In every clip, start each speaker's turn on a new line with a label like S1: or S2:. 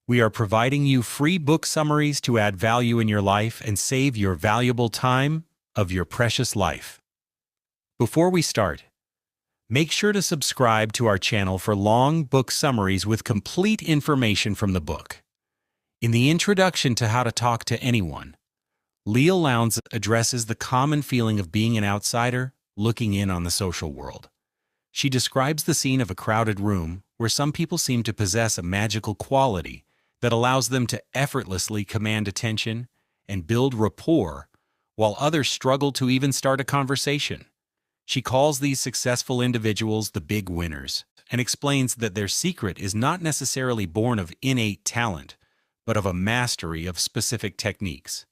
S1: We are providing you free book summaries to add value in your life and save your valuable time of your precious life. Before we start, make sure to subscribe to our channel for long book summaries with complete information from the book. In the introduction to How to Talk to Anyone, Leil Lowndes addresses the common feeling of being an outsider looking in on the social world. She describes the scene of a crowded room where some people seem to possess a magical quality that allows them to effortlessly command attention and build rapport, while others struggle to even start a conversation. She calls these successful individuals the big winners and explains that their secret is not necessarily born of innate talent, but of a mastery of specific techniques.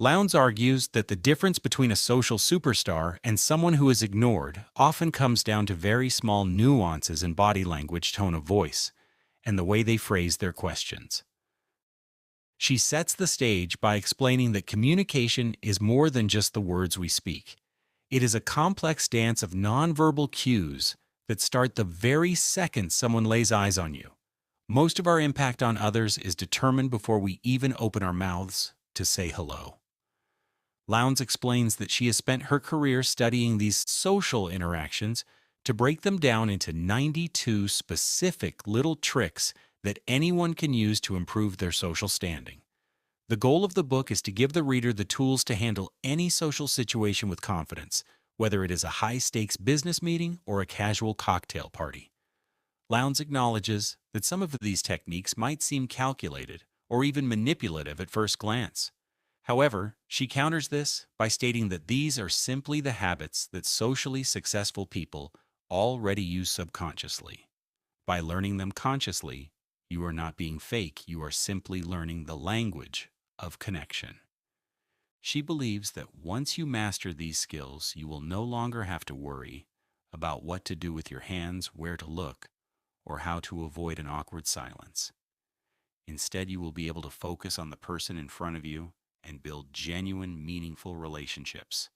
S1: Lowndes argues that the difference between a social superstar and someone who is ignored often comes down to very small nuances in body language, tone of voice, and the way they phrase their questions. She sets the stage by explaining that communication is more than just the words we speak. It is a complex dance of nonverbal cues that start the very second someone lays eyes on you. Most of our impact on others is determined before we even open our mouths to say hello. Lowndes explains that she has spent her career studying these social interactions to break them down into 92 specific little tricks that anyone can use to improve their social standing. The goal of the book is to give the reader the tools to handle any social situation with confidence, whether it is a high-stakes business meeting or a casual cocktail party. Lowndes acknowledges that some of these techniques might seem calculated or even manipulative at first glance. However, she counters this by stating that these are simply the habits that socially successful people already use subconsciously. By learning them consciously, you are not being fake, you are simply learning the language of connection. She believes that once you master these skills, you will no longer have to worry about what to do with your hands, where to look, or how to avoid an awkward silence. Instead, you will be able to focus on the person in front of you and build genuine, meaningful relationships.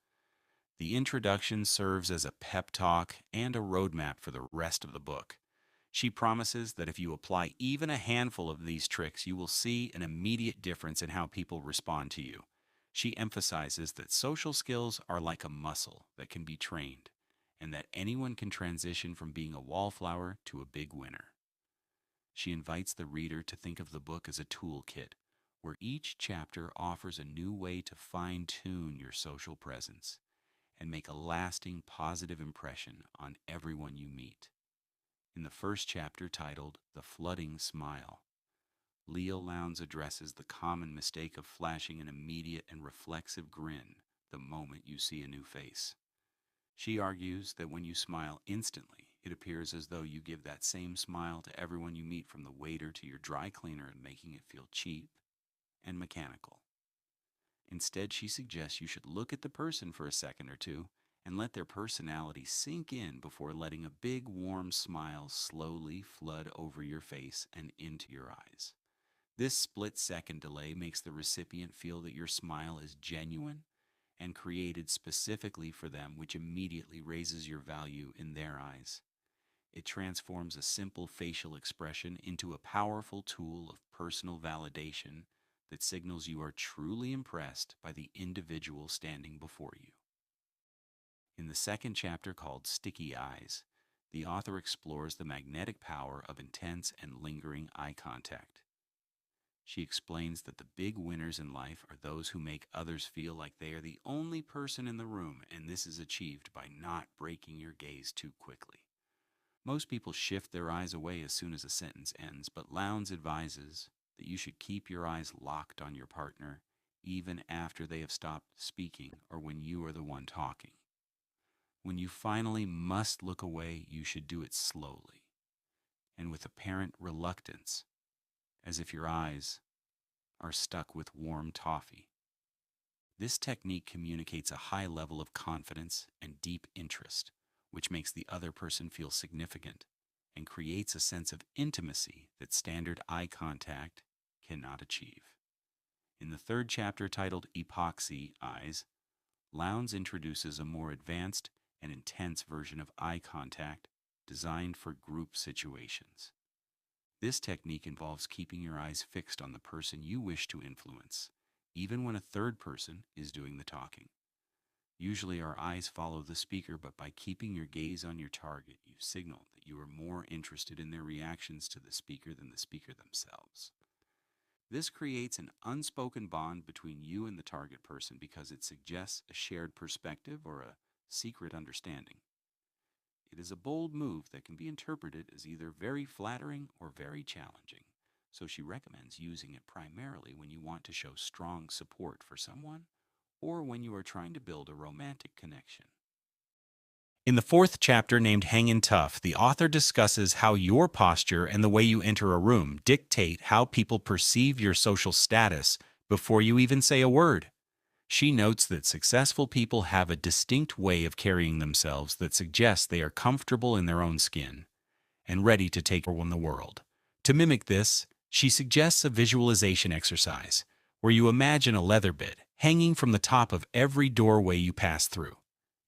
S1: The introduction serves as a pep talk and a roadmap for the rest of the book. She promises that if you apply even a handful of these tricks, you will see an immediate difference in how people respond to you. She emphasizes that social skills are like a muscle that can be trained, and that anyone can transition from being a wallflower to a big winner. She invites the reader to think of the book as a toolkit, where each chapter offers a new way to fine-tune your social presence and make a lasting positive impression on everyone you meet. In the first chapter, titled The Flooding Smile, Leil Lowndes addresses the common mistake of flashing an immediate and reflexive grin the moment you see a new face. She argues that when you smile instantly, it appears as though you give that same smile to everyone you meet, from the waiter to your dry cleaner, and making it feel cheap and mechanical. Instead, she suggests you should look at the person for a second or two and let their personality sink in before letting a big, warm smile slowly flood over your face and into your eyes. This split-second delay makes the recipient feel that your smile is genuine and created specifically for them, which immediately raises your value in their eyes. It transforms a simple facial expression into a powerful tool of personal validation that signals you are truly impressed by the individual standing before you. In the second chapter, called Sticky Eyes, the author explores the magnetic power of intense and lingering eye contact. She explains that the big winners in life are those who make others feel like they are the only person in the room, and this is achieved by not breaking your gaze too quickly. Most people shift their eyes away as soon as a sentence ends, but Lowndes advises that you should keep your eyes locked on your partner even after they have stopped speaking or when you are the one talking. When you finally must look away, you should do it slowly and with apparent reluctance, as if your eyes are stuck with warm toffee. This technique communicates a high level of confidence and deep interest, which makes the other person feel significant and creates a sense of intimacy that standard eye contact cannot achieve. In the third chapter, titled Epoxy Eyes, Lowndes introduces a more advanced and intense version of eye contact designed for group situations. This technique involves keeping your eyes fixed on the person you wish to influence, even when a third person is doing the talking. Usually our eyes follow the speaker, but by keeping your gaze on your target, you signal that you are more interested in their reactions to the speaker than the speaker themselves. This creates an unspoken bond between you and the target person because it suggests a shared perspective or a secret understanding. It is a bold move that can be interpreted as either very flattering or very challenging, so she recommends using it primarily when you want to show strong support for someone or when you are trying to build a romantic connection. In the fourth chapter, named Hangin' Tough, the author discusses how your posture and the way you enter a room dictate how people perceive your social status before you even say a word. She notes that successful people have a distinct way of carrying themselves that suggests they are comfortable in their own skin and ready to take on the world. To mimic this, she suggests a visualization exercise where you imagine a leather bit hanging from the top of every doorway you pass through.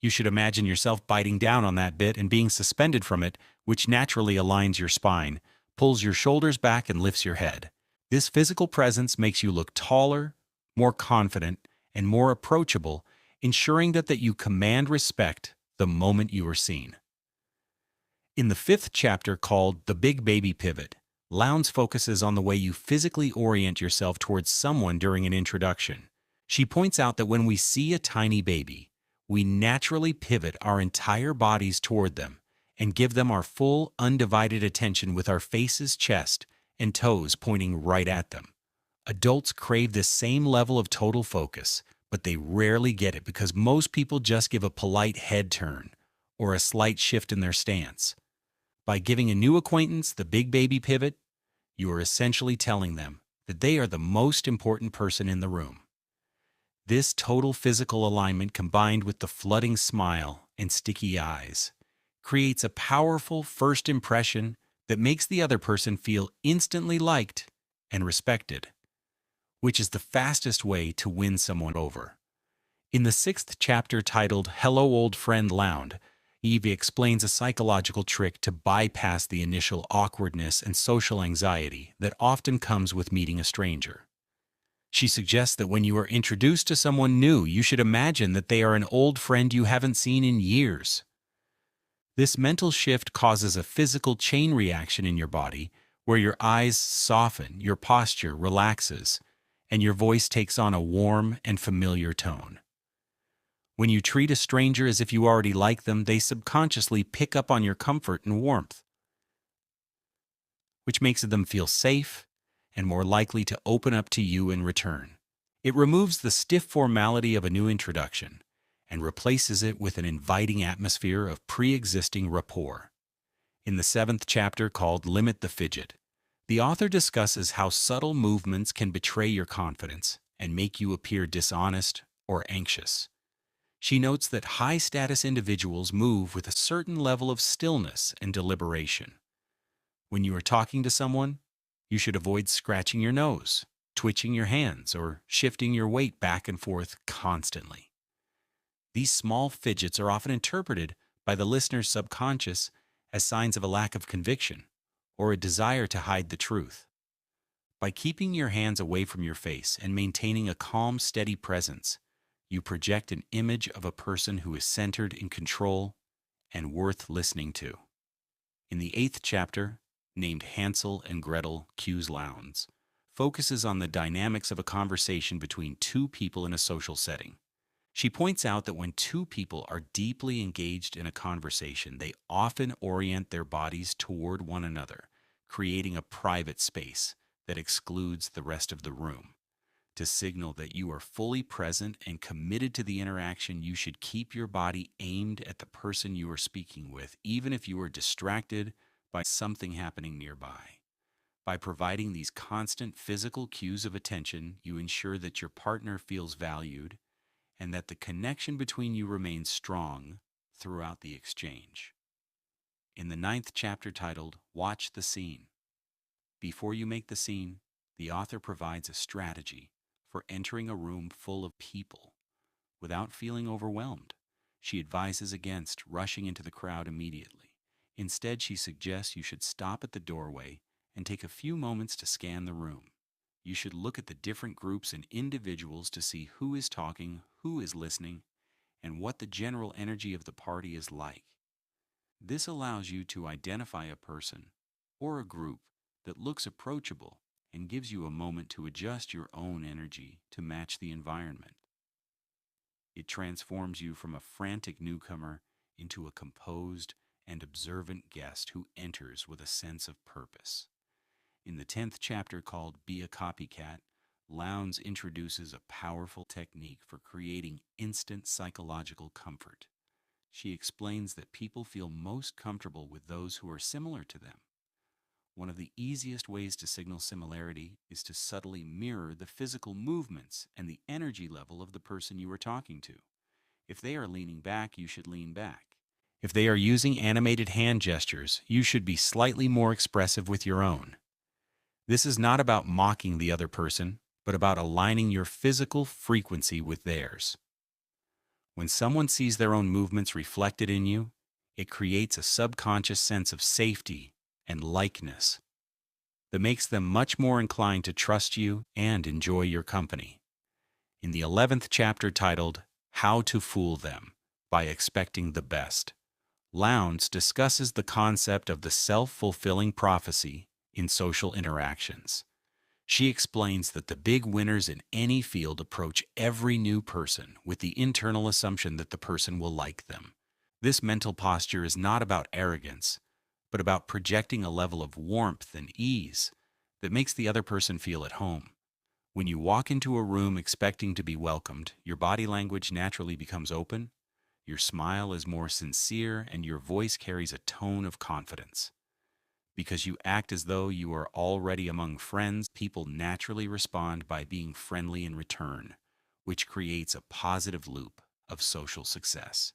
S1: You should imagine yourself biting down on that bit and being suspended from it, which naturally aligns your spine, pulls your shoulders back, and lifts your head. This physical presence makes you look taller, more confident, and more approachable, ensuring that you command respect the moment you are seen. In the fifth chapter, called The Big Baby Pivot, Lowndes focuses on the way you physically orient yourself towards someone during an introduction. She points out that when we see a tiny baby, we naturally pivot our entire bodies toward them and give them our full, undivided attention with our faces, chest, and toes pointing right at them. Adults crave this same level of total focus, but they rarely get it because most people just give a polite head turn or a slight shift in their stance. By giving a new acquaintance the big baby pivot, you are essentially telling them that they are the most important person in the room. This total physical alignment, combined with the flooding smile and sticky eyes, creates a powerful first impression that makes the other person feel instantly liked and respected, which is the fastest way to win someone over. In the sixth chapter, titled Hello Old Friend Lowndes, Evie explains a psychological trick to bypass the initial awkwardness and social anxiety that often comes with meeting a stranger. She suggests that when you are introduced to someone new, you should imagine that they are an old friend you haven't seen in years. This mental shift causes a physical chain reaction in your body where your eyes soften, your posture relaxes, and your voice takes on a warm and familiar tone. When you treat a stranger as if you already like them, they subconsciously pick up on your comfort and warmth, which makes them feel safe and more likely to open up to you in return. It removes the stiff formality of a new introduction and replaces it with an inviting atmosphere of pre-existing rapport. In the seventh chapter, called Limit the Fidget, the author discusses how subtle movements can betray your confidence and make you appear dishonest or anxious. She notes that high-status individuals move with a certain level of stillness and deliberation. When you are talking to someone, you should avoid scratching your nose, twitching your hands, or shifting your weight back and forth constantly. These small fidgets are often interpreted by the listener's subconscious as signs of a lack of conviction or a desire to hide the truth. By keeping your hands away from your face and maintaining a calm, steady presence, you project an image of a person who is centered, in control, and worth listening to. In the eighth chapter, named Hansel and Gretel Cues Lowndes, focuses on the dynamics of a conversation between two people in a social setting. She points out that when two people are deeply engaged in a conversation, they often orient their bodies toward one another, creating a private space that excludes the rest of the room. To signal that you are fully present and committed to the interaction, you should keep your body aimed at the person you are speaking with, even if you are distracted by something happening nearby. By providing these constant physical cues of attention, you ensure that your partner feels valued and that the connection between you remains strong throughout the exchange. In the ninth chapter, titled Watch the Scene, before you make the scene, the author provides a strategy for entering a room full of people without feeling overwhelmed. She advises against rushing into the crowd immediately. Instead, she suggests you should stop at the doorway and take a few moments to scan the room. You should look at the different groups and individuals to see who is talking, who is listening, and what the general energy of the party is like. This allows you to identify a person or a group that looks approachable and gives you a moment to adjust your own energy to match the environment. It transforms you from a frantic newcomer into a composed and observant guest who enters with a sense of purpose. In the 10th chapter called Be a Copycat, Lowndes introduces a powerful technique for creating instant psychological comfort. She explains that people feel most comfortable with those who are similar to them. One of the easiest ways to signal similarity is to subtly mirror the physical movements and the energy level of the person you are talking to. If they are leaning back, you should lean back. If they are using animated hand gestures, you should be slightly more expressive with your own. This is not about mocking the other person, but about aligning your physical frequency with theirs. When someone sees their own movements reflected in you, it creates a subconscious sense of safety and likeness that makes them much more inclined to trust you and enjoy your company. In the 11th chapter titled How to Fool Them by Expecting the Best, Lowndes discusses the concept of the self-fulfilling prophecy in social interactions. She explains that the big winners in any field approach every new person with the internal assumption that the person will like them. This mental posture is not about arrogance, but about projecting a level of warmth and ease that makes the other person feel at home. When you walk into a room expecting to be welcomed, your body language naturally becomes open, your smile is more sincere, and your voice carries a tone of confidence. Because you act as though you are already among friends, people naturally respond by being friendly in return, which creates a positive loop of social success.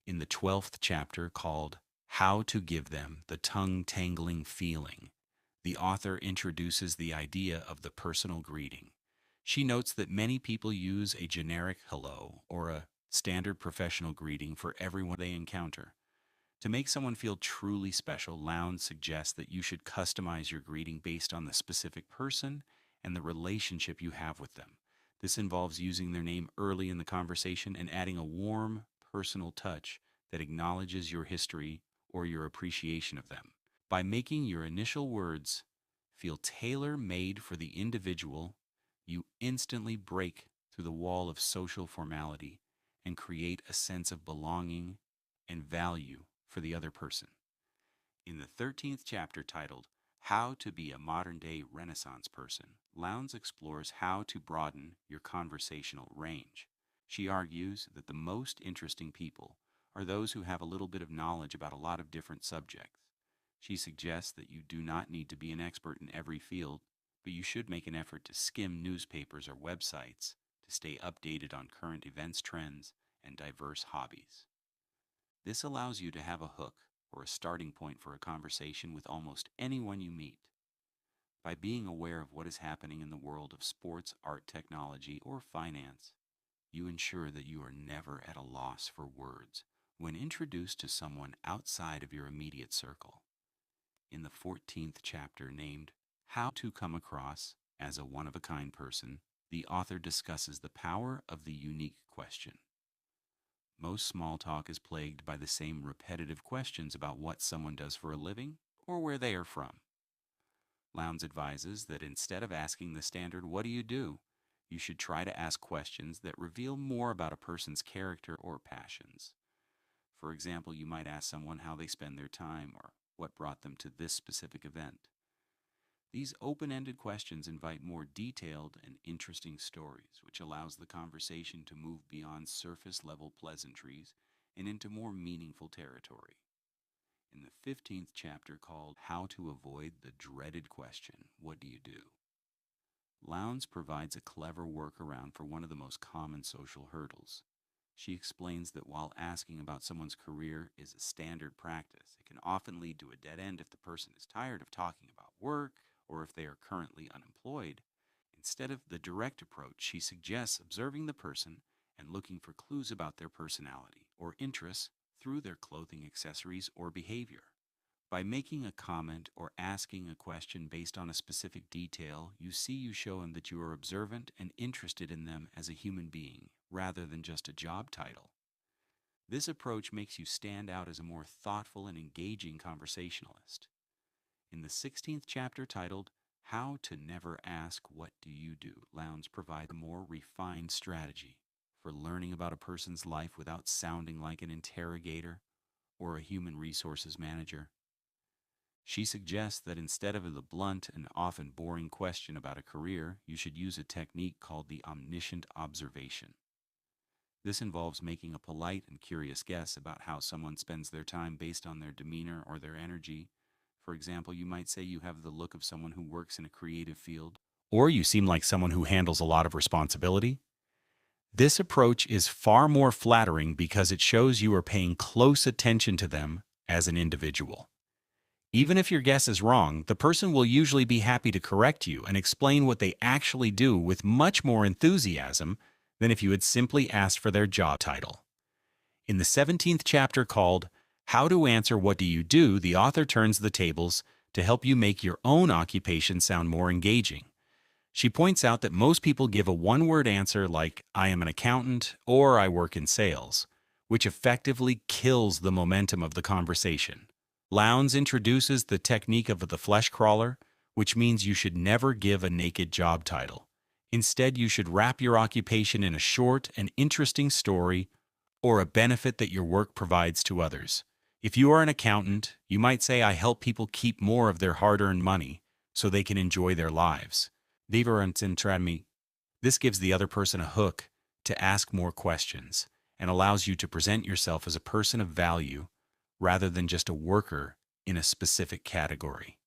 S1: In the 12th chapter called How to Give Them the Tongue-Tangling Feeling, the author introduces the idea of the personal greeting. She notes that many people use a generic hello or a standard professional greeting for everyone they encounter. To make someone feel truly special, Lowndes suggests that you should customize your greeting based on the specific person and the relationship you have with them. This involves using their name early in the conversation and adding a warm, personal touch that acknowledges your history or your appreciation of them. By making your initial words feel tailor-made for the individual, you instantly break through the wall of social formality and create a sense of belonging and value for the other person. In the 13th chapter titled How to Be a Modern-Day Renaissance Person, Lowndes explores how to broaden your conversational range. She argues that the most interesting people are those who have a little bit of knowledge about a lot of different subjects. She suggests that you do not need to be an expert in every field, but you should make an effort to skim newspapers or websites to stay updated on current events, trends, and diverse hobbies. This allows you to have a hook or a starting point for a conversation with almost anyone you meet. By being aware of what is happening in the world of sports, art, technology, or finance, you ensure that you are never at a loss for words when introduced to someone outside of your immediate circle. In the 14th chapter named How to Come Across as a One-of-a-Kind Person, the author discusses the power of the unique question. Most small talk is plagued by the same repetitive questions about what someone does for a living or where they are from. Lowndes advises that instead of asking the standard, "What do you do?" you should try to ask questions that reveal more about a person's character or passions. For example, you might ask someone how they spend their time or what brought them to this specific event. These open-ended questions invite more detailed and interesting stories, which allows the conversation to move beyond surface-level pleasantries and into more meaningful territory. In the 15th chapter called How to Avoid the Dreaded Question, What do you do? Lowndes provides a clever workaround for one of the most common social hurdles. She explains that while asking about someone's career is a standard practice, it can often lead to a dead end if the person is tired of talking about work or if they are currently unemployed. Instead of the direct approach, she suggests observing the person and looking for clues about their personality or interests through their clothing, accessories, or behavior. By making a comment or asking a question based on a specific detail, you show them that you are observant and interested in them as a human being, rather than just a job title. This approach makes you stand out as a more thoughtful and engaging conversationalist. In the 16th chapter titled, How to Never Ask What Do You Do, Lowndes provides a more refined strategy for learning about a person's life without sounding like an interrogator or a human resources manager. She suggests that instead of the blunt and often boring question about a career, you should use a technique called the omniscient observation. This involves making a polite and curious guess about how someone spends their time based on their demeanor or their energy. For example, you might say you have the look of someone who works in a creative field, or you seem like someone who handles a lot of responsibility. This approach is far more flattering because it shows you are paying close attention to them as an individual. Even if your guess is wrong, the person will usually be happy to correct you and explain what they actually do with much more enthusiasm than if you had simply asked for their job title. In the 17th chapter called How to Answer What Do You Do, the author turns the tables to help you make your own occupation sound more engaging. She points out that most people give a one-word answer like, I am an accountant or I work in sales, which effectively kills the momentum of the conversation. Lowndes introduces the technique of the flesh crawler, which means you should never give a naked job title. Instead, you should wrap your occupation in a short and interesting story or a benefit that your work provides to others. If you are an accountant, you might say, I help people keep more of their hard-earned money so they can enjoy their lives. This gives the other person a hook to ask more questions and allows you to present yourself as a person of value rather than just a worker in a specific category.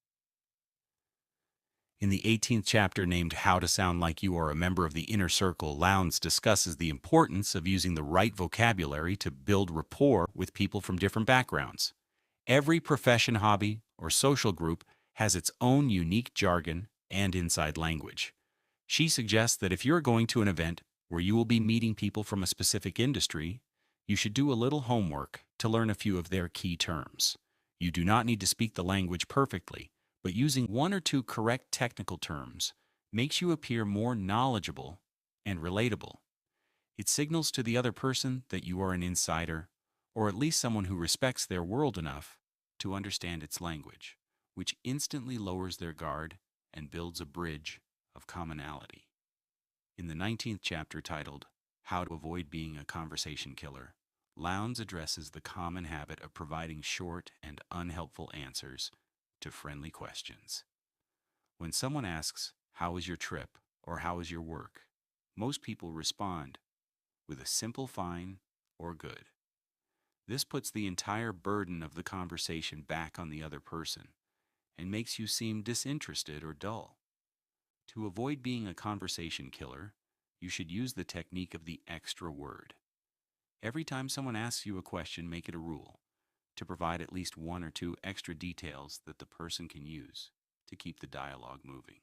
S1: In the 18th chapter named How to Sound Like You Are a Member of the Inner Circle, Lowndes discusses the importance of using the right vocabulary to build rapport with people from different backgrounds. Every profession, hobby, or social group has its own unique jargon and inside language. She suggests that if you're going to an event where you will be meeting people from a specific industry, you should do a little homework to learn a few of their key terms. You do not need to speak the language perfectly, but using one or two correct technical terms makes you appear more knowledgeable and relatable. It signals to the other person that you are an insider, or at least someone who respects their world enough to understand its language, which instantly lowers their guard and builds a bridge of commonality. In the 19th chapter titled, How to Avoid Being a Conversation Killer, Lowndes addresses the common habit of providing short and unhelpful answers to friendly questions. When someone asks, How was your trip? Or how is your work? Most people respond with a simple fine or good. This puts the entire burden of the conversation back on the other person and makes you seem disinterested or dull. To avoid being a conversation killer, you should use the technique of the extra word. Every time someone asks you a question, make it a rule to provide at least one or two extra details that the person can use to keep the dialogue moving.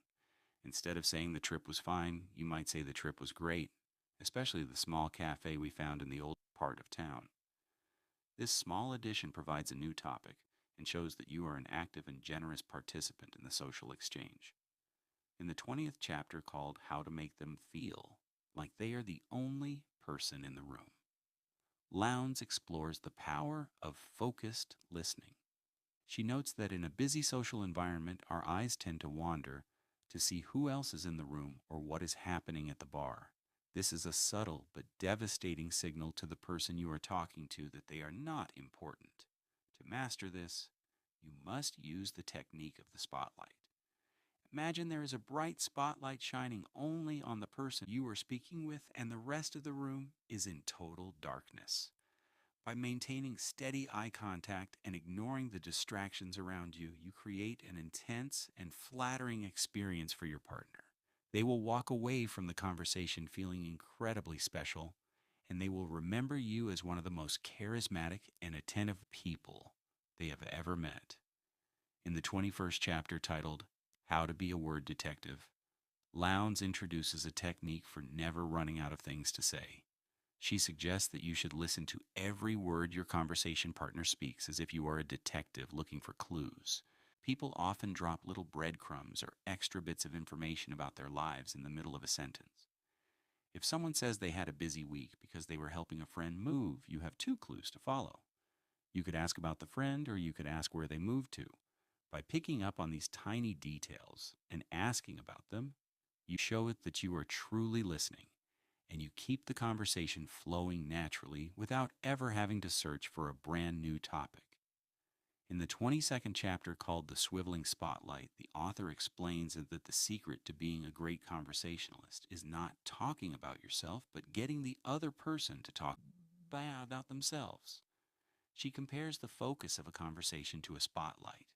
S1: Instead of saying the trip was fine, you might say the trip was great, especially the small cafe we found in the old part of town. This small addition provides a new topic and shows that you are an active and generous participant in the social exchange. In the 20th chapter called How to Make Them Feel Like They Are the Only Person in the Room, Lowndes explores the power of focused listening. She notes that in a busy social environment, our eyes tend to wander to see who else is in the room or what is happening at the bar. This is a subtle but devastating signal to the person you are talking to that they are not important. To master this, you must use the technique of the spotlight. Imagine there is a bright spotlight shining only on the person you are speaking with, and the rest of the room is in total darkness. By maintaining steady eye contact and ignoring the distractions around you, you create an intense and flattering experience for your partner. They will walk away from the conversation feeling incredibly special, and they will remember you as one of the most charismatic and attentive people they have ever met. In the 21st chapter titled, How to Be a Word Detective, Lowndes introduces a technique for never running out of things to say. She suggests that you should listen to every word your conversation partner speaks as if you are a detective looking for clues. People often drop little breadcrumbs or extra bits of information about their lives in the middle of a sentence. If someone says they had a busy week because they were helping a friend move, you have two clues to follow. You could ask about the friend, or you could ask where they moved to. By picking up on these tiny details and asking about them, you show it that you are truly listening, and you keep the conversation flowing naturally without ever having to search for a brand new topic. In the 22nd chapter called The Swiveling Spotlight, the author explains that the secret to being a great conversationalist is not talking about yourself, but getting the other person to talk about themselves. She compares the focus of a conversation to a spotlight.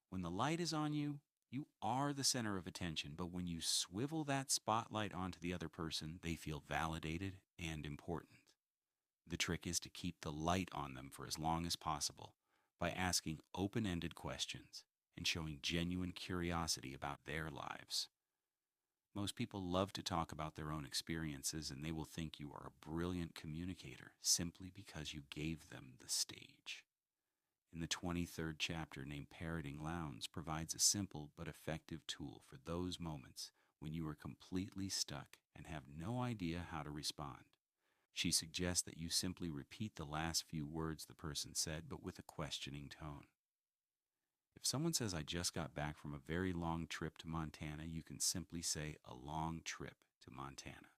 S1: When the light is on you, you are the center of attention, but when you swivel that spotlight onto the other person, they feel validated and important. The trick is to keep the light on them for as long as possible by asking open-ended questions and showing genuine curiosity about their lives. Most people love to talk about their own experiences, and they will think you are a brilliant communicator simply because you gave them the stage. In the 23rd chapter, named Leil Lowndes provides a simple but effective tool for those moments when you are completely stuck and have no idea how to respond. She suggests that you simply repeat the last few words the person said, but with a questioning tone. If someone says, "I just got back from a very long trip to Montana," you can simply say, "a long trip to Montana."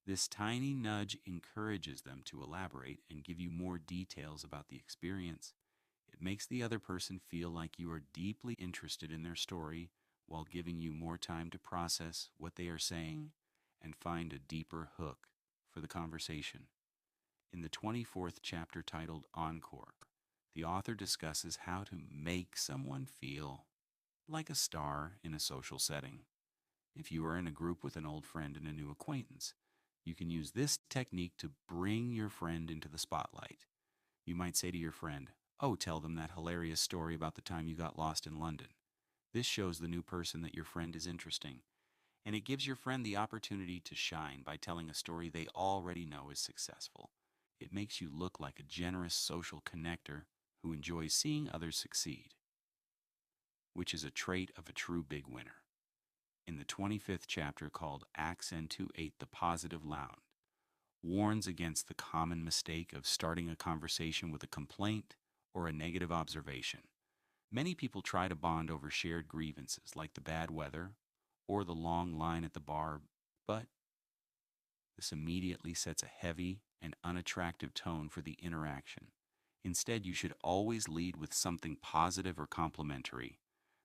S1: This tiny nudge encourages them to elaborate and give you more details about the experience. It makes the other person feel like you are deeply interested in their story while giving you more time to process what they are saying and find a deeper hook for the conversation. In the 24th chapter titled Encore, the author discusses how to make someone feel like a star in a social setting. If you are in a group with an old friend and a new acquaintance, you can use this technique to bring your friend into the spotlight. You might say to your friend, "Oh, tell them that hilarious story about the time you got lost in London." This shows the new person that your friend is interesting, and it gives your friend the opportunity to shine by telling a story they already know is successful. It makes you look like a generous social connector who enjoys seeing others succeed, which is a trait of a true big winner. In the 25th chapter called Accentuate the Positive, Lowndes warns against the common mistake of starting a conversation with a complaint or a negative observation. Many people try to bond over shared grievances like the bad weather or the long line at the bar, but this immediately sets a heavy and unattractive tone for the interaction. Instead, you should always lead with something positive or complimentary.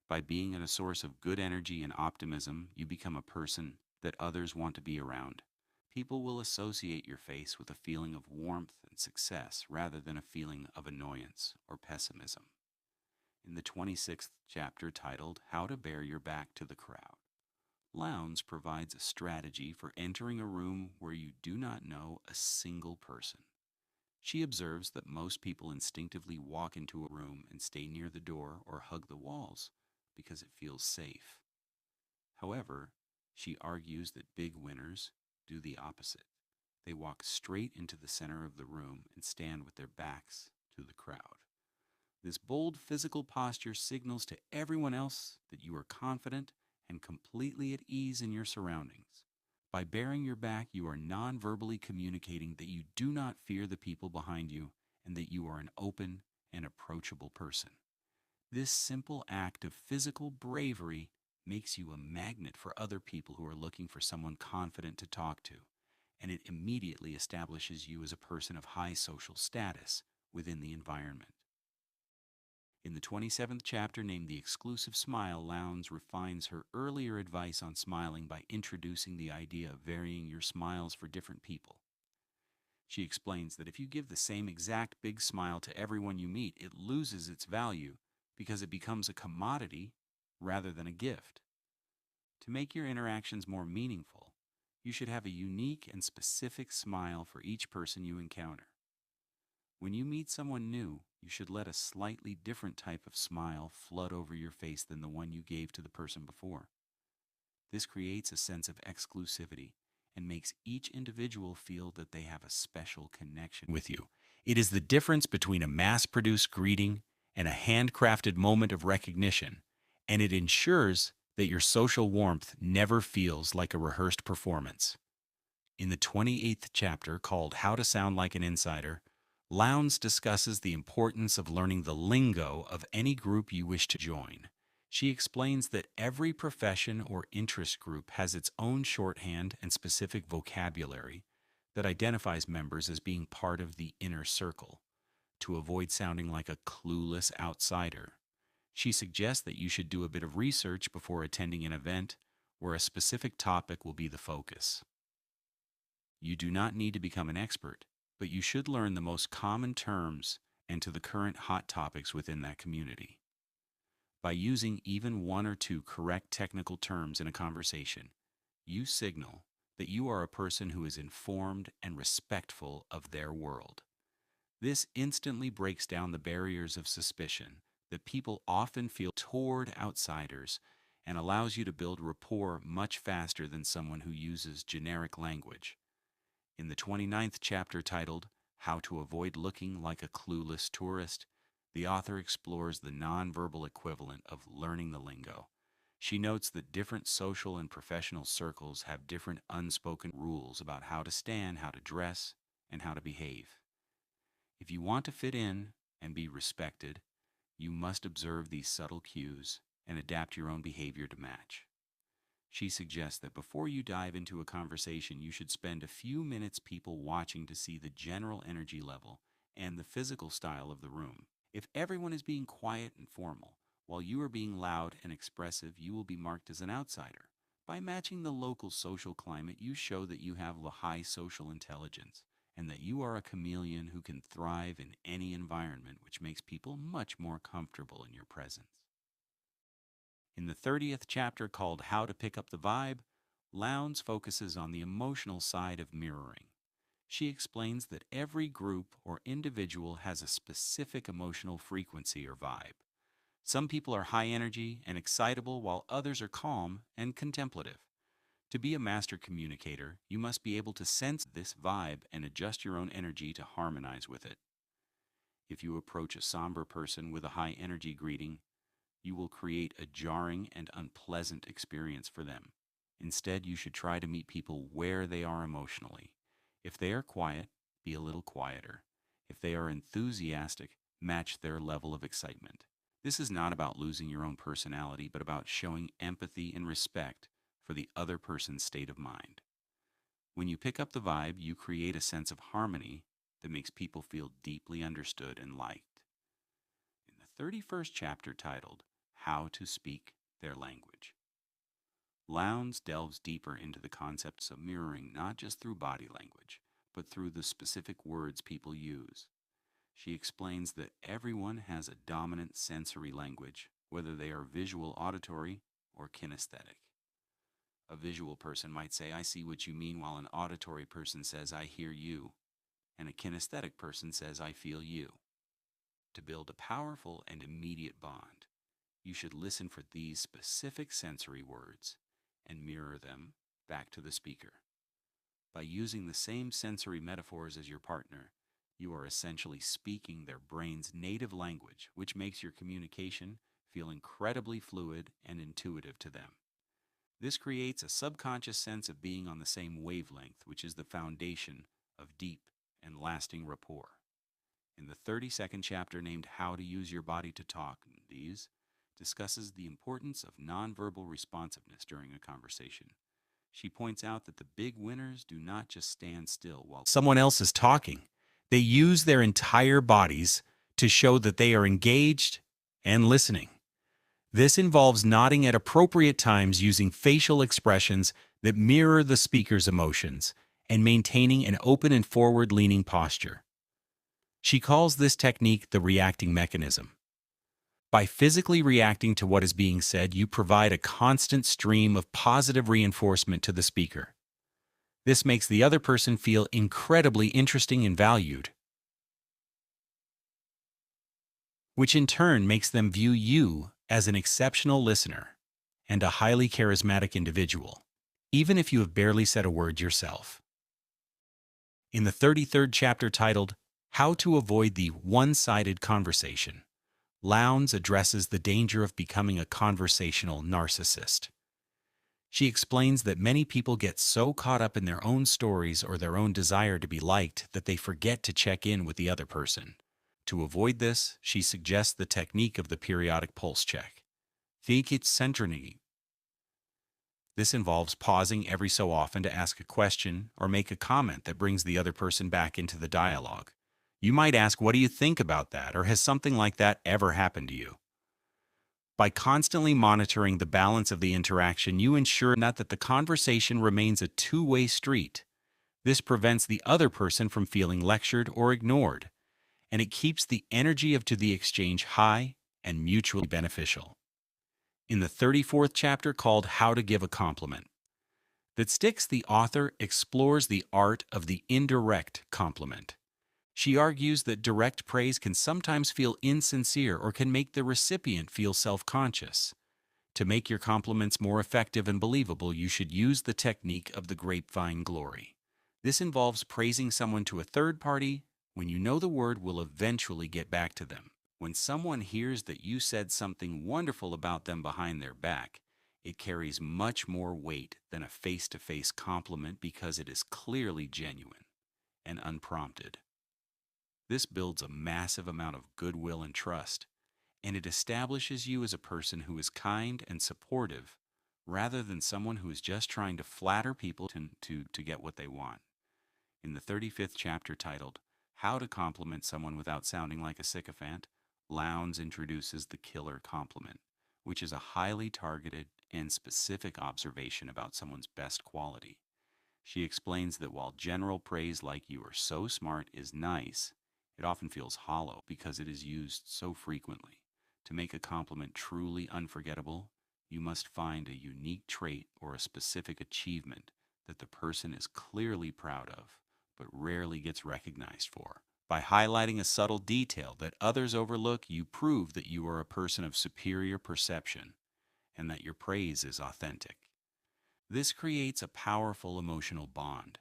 S1: By being a source of good energy and optimism, you become a person that others want to be around. People will associate your face with a feeling of warmth and success rather than a feeling of annoyance or pessimism. In the 26th chapter titled How to Bear Your Back to the Crowd, Lowndes provides a strategy for entering a room where you do not know a single person. She observes that most people instinctively walk into a room and stay near the door or hug the walls because it feels safe. However, she argues that big winners do the opposite. They walk straight into the center of the room and stand with their backs to the crowd. This bold physical posture signals to everyone else that you are confident and completely at ease in your surroundings. By baring your back, you are non-verbally communicating that you do not fear the people behind you and that you are an open and approachable person. This simple act of physical bravery makes you a magnet for other people who are looking for someone confident to talk to, and it immediately establishes you as a person of high social status within the environment. In the 27th chapter named The Exclusive Smile, Lowndes refines her earlier advice on smiling by introducing the idea of varying your smiles for different people. She explains that if you give the same exact big smile to everyone you meet, it loses its value because it becomes a commodity rather than a gift. To make your interactions more meaningful, you should have a unique and specific smile for each person you encounter. When you meet someone new, you should let a slightly different type of smile flood over your face than the one you gave to the person before. This creates a sense of exclusivity and makes each individual feel that they have a special connection with you. It is the difference between a mass-produced greeting and a handcrafted moment of recognition, and it ensures that your social warmth never feels like a rehearsed performance. In the 28th chapter, called How to Sound Like an Insider, Lowndes discusses the importance of learning the lingo of any group you wish to join. She explains that every profession or interest group has its own shorthand and specific vocabulary that identifies members as being part of the inner circle, to avoid sounding like a clueless outsider. She suggests that you should do a bit of research before attending an event where a specific topic will be the focus. You do not need to become an expert, but you should learn the most common terms and to the current hot topics within that community. By using even one or two correct technical terms in a conversation, you signal that you are a person who is informed and respectful of their world. This instantly breaks down the barriers of suspicion that people often feel toward outsiders and allows you to build rapport much faster than someone who uses generic language. In the 29th chapter titled, How to Avoid Looking Like a Clueless Tourist, the author explores the nonverbal equivalent of learning the lingo. She notes that different social and professional circles have different unspoken rules about how to stand, how to dress, and how to behave. If you want to fit in and be respected, you must observe these subtle cues and adapt your own behavior to match. She suggests that before you dive into a conversation, you should spend a few minutes people watching to see the general energy level and the physical style of the room. If everyone is being quiet and formal, while you are being loud and expressive, you will be marked as an outsider. By matching the local social climate, you show that you have a high social intelligence and that you are a chameleon who can thrive in any environment, which makes people much more comfortable in your presence. In the 30th chapter called How to Pick Up the Vibe, Lowndes focuses on the emotional side of mirroring. She explains that every group or individual has a specific emotional frequency or vibe. Some people are high energy and excitable, while others are calm and contemplative. To be a master communicator, you must be able to sense this vibe and adjust your own energy to harmonize with it. If you approach a somber person with a high energy greeting, you will create a jarring and unpleasant experience for them. Instead, you should try to meet people where they are emotionally. If they are quiet, be a little quieter. If they are enthusiastic, match their level of excitement. This is not about losing your own personality, but about showing empathy and respect for the other person's state of mind. When you pick up the vibe, you create a sense of harmony that makes people feel deeply understood and liked. In the 31st chapter titled, How to Speak Their Language, Lowndes delves deeper into the concepts of mirroring not just through body language, but through the specific words people use. She explains that everyone has a dominant sensory language, whether they are visual, auditory, or kinesthetic. A visual person might say, I see what you mean, while an auditory person says, I hear you, and a kinesthetic person says, I feel you. To build a powerful and immediate bond, you should listen for these specific sensory words and mirror them back to the speaker. By using the same sensory metaphors as your partner, you are essentially speaking their brain's native language, which makes your communication feel incredibly fluid and intuitive to them. This creates a subconscious sense of being on the same wavelength, which is the foundation of deep and lasting rapport. In the 32nd chapter named How to Use Your Body to Talk, these discusses the importance of nonverbal responsiveness during a conversation. She points out that the big winners do not just stand still while someone else is talking. They use their entire bodies to show that they are engaged and listening. This involves nodding at appropriate times, using facial expressions that mirror the speaker's emotions, and maintaining an open and forward-leaning posture. She calls this technique the reacting mechanism. By physically reacting to what is being said, you provide a constant stream of positive reinforcement to the speaker. This makes the other person feel incredibly interesting and valued, which in turn makes them view you as an exceptional listener and a highly charismatic individual. even if you have barely said a word yourself. In the 33rd chapter titled, How to Avoid the One-Sided Conversation, Lowndes addresses the danger of becoming a conversational narcissist. She explains that many people get so caught up in their own stories or their own desire to be liked that they forget to check in with the other person. To avoid this, she suggests the technique of the periodic pulse check. Think it's centrally. This involves pausing every so often to ask a question or make a comment that brings the other person back into the dialogue. You might ask, "What do you think about that?" or "Has something like that ever happened to you?" By constantly monitoring the balance of the interaction, you ensure not that the conversation remains a two-way street. This prevents the other person from feeling lectured or ignored, and it keeps the energy of the exchange high and mutually beneficial. In the 34th chapter called How to Give a Compliment, that sticks, the author explores the art of the indirect compliment. She argues that direct praise can sometimes feel insincere or can make the recipient feel self-conscious. To make your compliments more effective and believable, you should use the technique of the grapevine glory. This involves praising someone to a third party when you know the word will eventually get back to them. When someone hears that you said something wonderful about them behind their back, it carries much more weight than a face-to-face compliment because it is clearly genuine and unprompted. This builds a massive amount of goodwill and trust, and it establishes you as a person who is kind and supportive rather than someone who is just trying to flatter people to get what they want. In the 35th chapter titled, How to Compliment Someone Without Sounding Like a Sycophant, Lowndes introduces the killer compliment, which is a highly targeted and specific observation about someone's best quality. She explains that while general praise like "you are so smart" is nice, it often feels hollow because it is used so frequently. To make a compliment truly unforgettable, you must find a unique trait or a specific achievement that the person is clearly proud of, but rarely gets recognized for. By highlighting a subtle detail that others overlook, you prove that you are a person of superior perception and that your praise is authentic. This creates a powerful emotional bond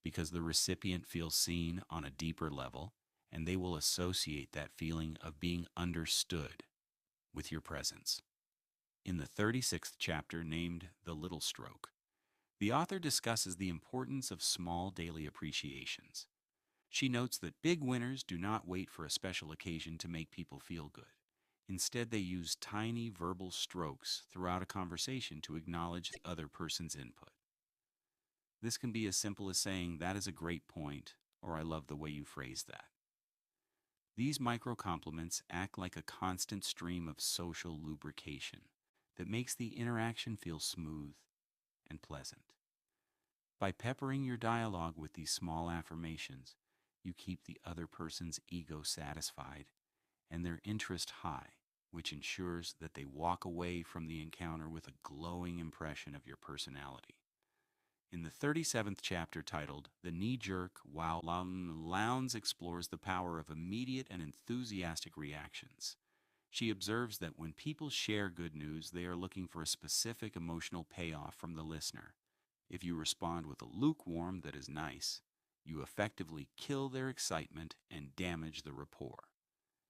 S1: because the recipient feels seen on a deeper level, and they will associate that feeling of being understood with your presence. In the 36th chapter named The Little Stroke, the author discusses the importance of small daily appreciations. She notes that big winners do not wait for a special occasion to make people feel good. Instead, they use tiny verbal strokes throughout a conversation to acknowledge the other person's input. This can be as simple as saying, "That is a great point," or "I love the way you phrased that." These micro compliments act like a constant stream of social lubrication that makes the interaction feel smooth and pleasant. By peppering your dialogue with these small affirmations, you keep the other person's ego satisfied and their interest high, which ensures that they walk away from the encounter with a glowing impression of your personality. In the 37th chapter titled The Knee-Jerk Wow, Lowndes explores the power of immediate and enthusiastic reactions. She observes that when people share good news, they are looking for a specific emotional payoff from the listener. If you respond with a lukewarm "that is nice," you effectively kill their excitement and damage the rapport.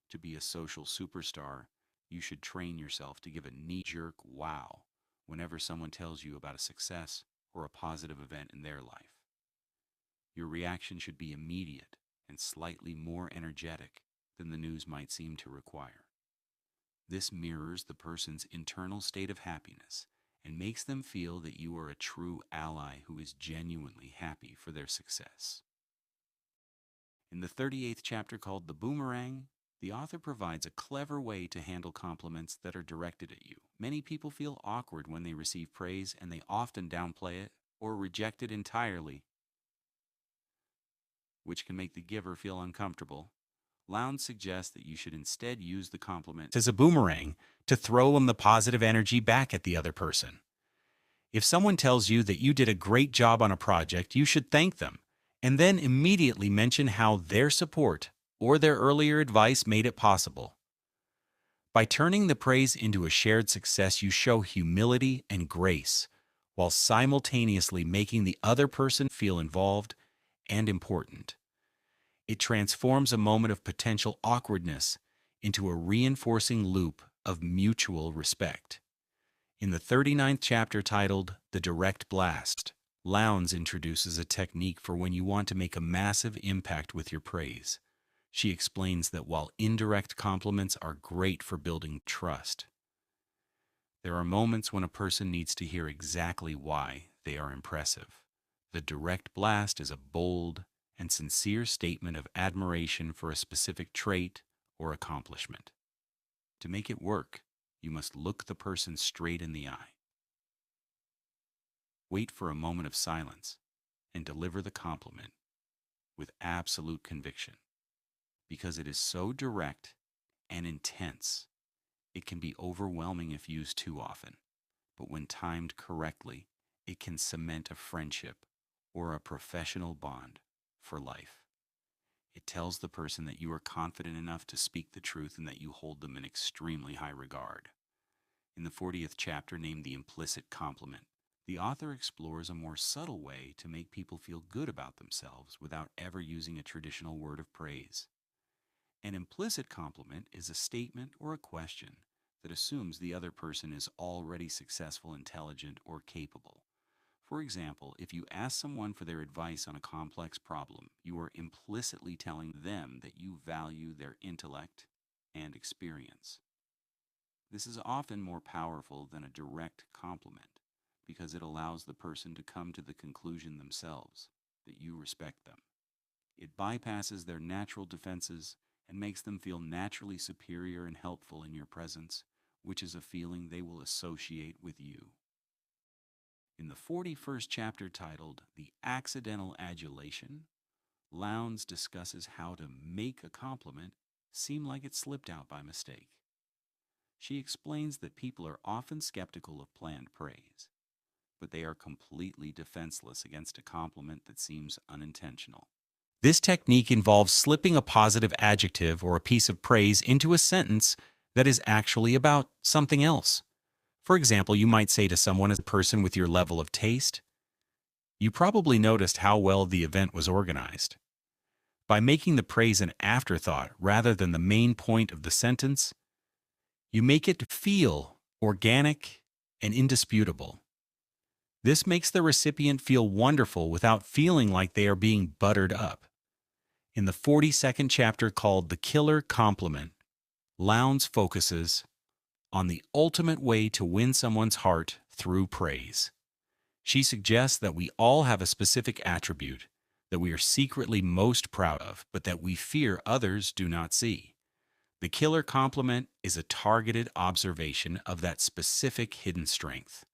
S1: To be a social superstar, you should train yourself to give a knee-jerk wow whenever someone tells you about a success or a positive event in their life. Your reaction should be immediate and slightly more energetic than the news might seem to require. This mirrors the person's internal state of happiness and makes them feel that you are a true ally who is genuinely happy for their success. In the 38th chapter called The Boomerang, the author provides a clever way to handle compliments that are directed at you. Many people feel awkward when they receive praise, and they often downplay it or reject it entirely, which can make the giver feel uncomfortable. Lowndes suggests that you should instead use the compliment as a boomerang to throw them the positive energy back at the other person. If someone tells you that you did a great job on a project, you should thank them, and then immediately mention how their support or their earlier advice made it possible. By turning the praise into a shared success, you show humility and grace, while simultaneously making the other person feel involved and important. It transforms a moment of potential awkwardness into a reinforcing loop of mutual respect. In the 39th chapter titled The Direct Blast, Lowndes introduces a technique for when you want to make a massive impact with your praise. She explains that while indirect compliments are great for building trust, there are moments when a person needs to hear exactly why they are impressive. The direct blast is a bold and sincere statement of admiration for a specific trait or accomplishment. To make it work, you must look the person straight in the eye. Wait for a moment of silence and deliver the compliment with absolute conviction. Because it is so direct and intense, it can be overwhelming if used too often. But when timed correctly, it can cement a friendship or a professional bond for life. It tells the person that you are confident enough to speak the truth and that you hold them in extremely high regard. In the 40th chapter, named The Implicit Compliment, the author explores a more subtle way to make people feel good about themselves without ever using a traditional word of praise. An implicit compliment is a statement or a question that assumes the other person is already successful, intelligent, or capable. For example, if you ask someone for their advice on a complex problem, you are implicitly telling them that you value their intellect and experience. This is often more powerful than a direct compliment because it allows the person to come to the conclusion themselves that you respect them. It bypasses their natural defenses and makes them feel naturally superior and helpful in your presence, which is a feeling they will associate with you. In the 41st chapter titled The Accidental Adulation, Lowndes discusses how to make a compliment seem like it slipped out by mistake. She explains that people are often skeptical of planned praise, but they are completely defenseless against a compliment that seems unintentional. This technique involves slipping a positive adjective or a piece of praise into a sentence that is actually about something else. For example, you might say to someone as a person with your level of taste, "You probably noticed how well the event was organized." By making the praise an afterthought rather than the main point of the sentence, you make it feel organic and indisputable. This makes the recipient feel wonderful without feeling like they are being buttered up. In the 42nd chapter called The Killer Compliment, Lowndes focuses on the ultimate way to win someone's heart through praise. She suggests that we all have a specific attribute that we are secretly most proud of, but that we fear others do not see. The killer compliment is a targeted observation of that specific hidden strength.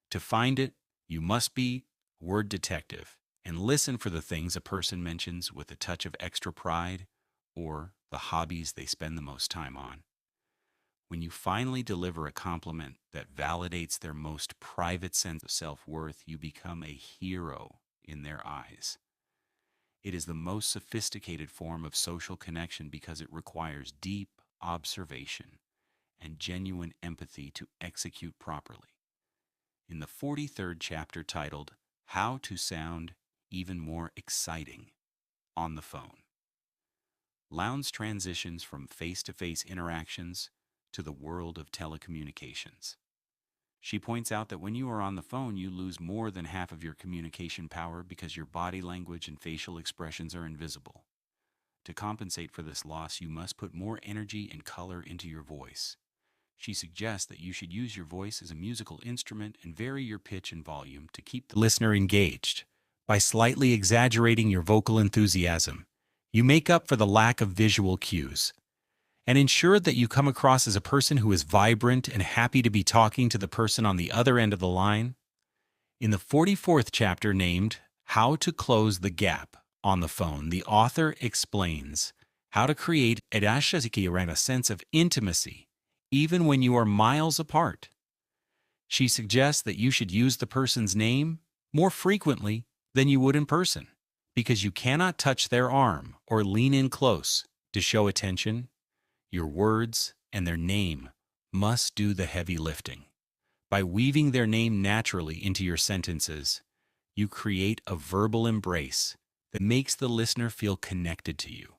S1: To find it, you must be a word detective and listen for the things a person mentions with a touch of extra pride or the hobbies they spend the most time on. When you finally deliver a compliment that validates their most private sense of self-worth, you become a hero in their eyes. It is the most sophisticated form of social connection because it requires deep observation and genuine empathy to execute properly. In the 43rd chapter titled How to Sound Even More Exciting on the Phone, Lowndes transitions from face-to-face interactions to the world of telecommunications. She points out that when you are on the phone, you lose more than half of your communication power because your body language and facial expressions are invisible. To compensate for this loss, you must put more energy and color into your voice. She suggests that you should use your voice as a musical instrument and vary your pitch and volume to keep the listener engaged. By slightly exaggerating your vocal enthusiasm, you make up for the lack of visual cues and ensure that you come across as a person who is vibrant and happy to be talking to the person on the other end of the line. In the 44th chapter named How to Close the Gap on the Phone, the author explains how to create around a sense of intimacy, even when you are miles apart. She suggests that you should use the person's name more frequently than you would in person, because you cannot touch their arm or lean in close to show attention. Your words and their name must do the heavy lifting. By weaving their name naturally into your sentences, you create a verbal embrace that makes the listener feel connected to you.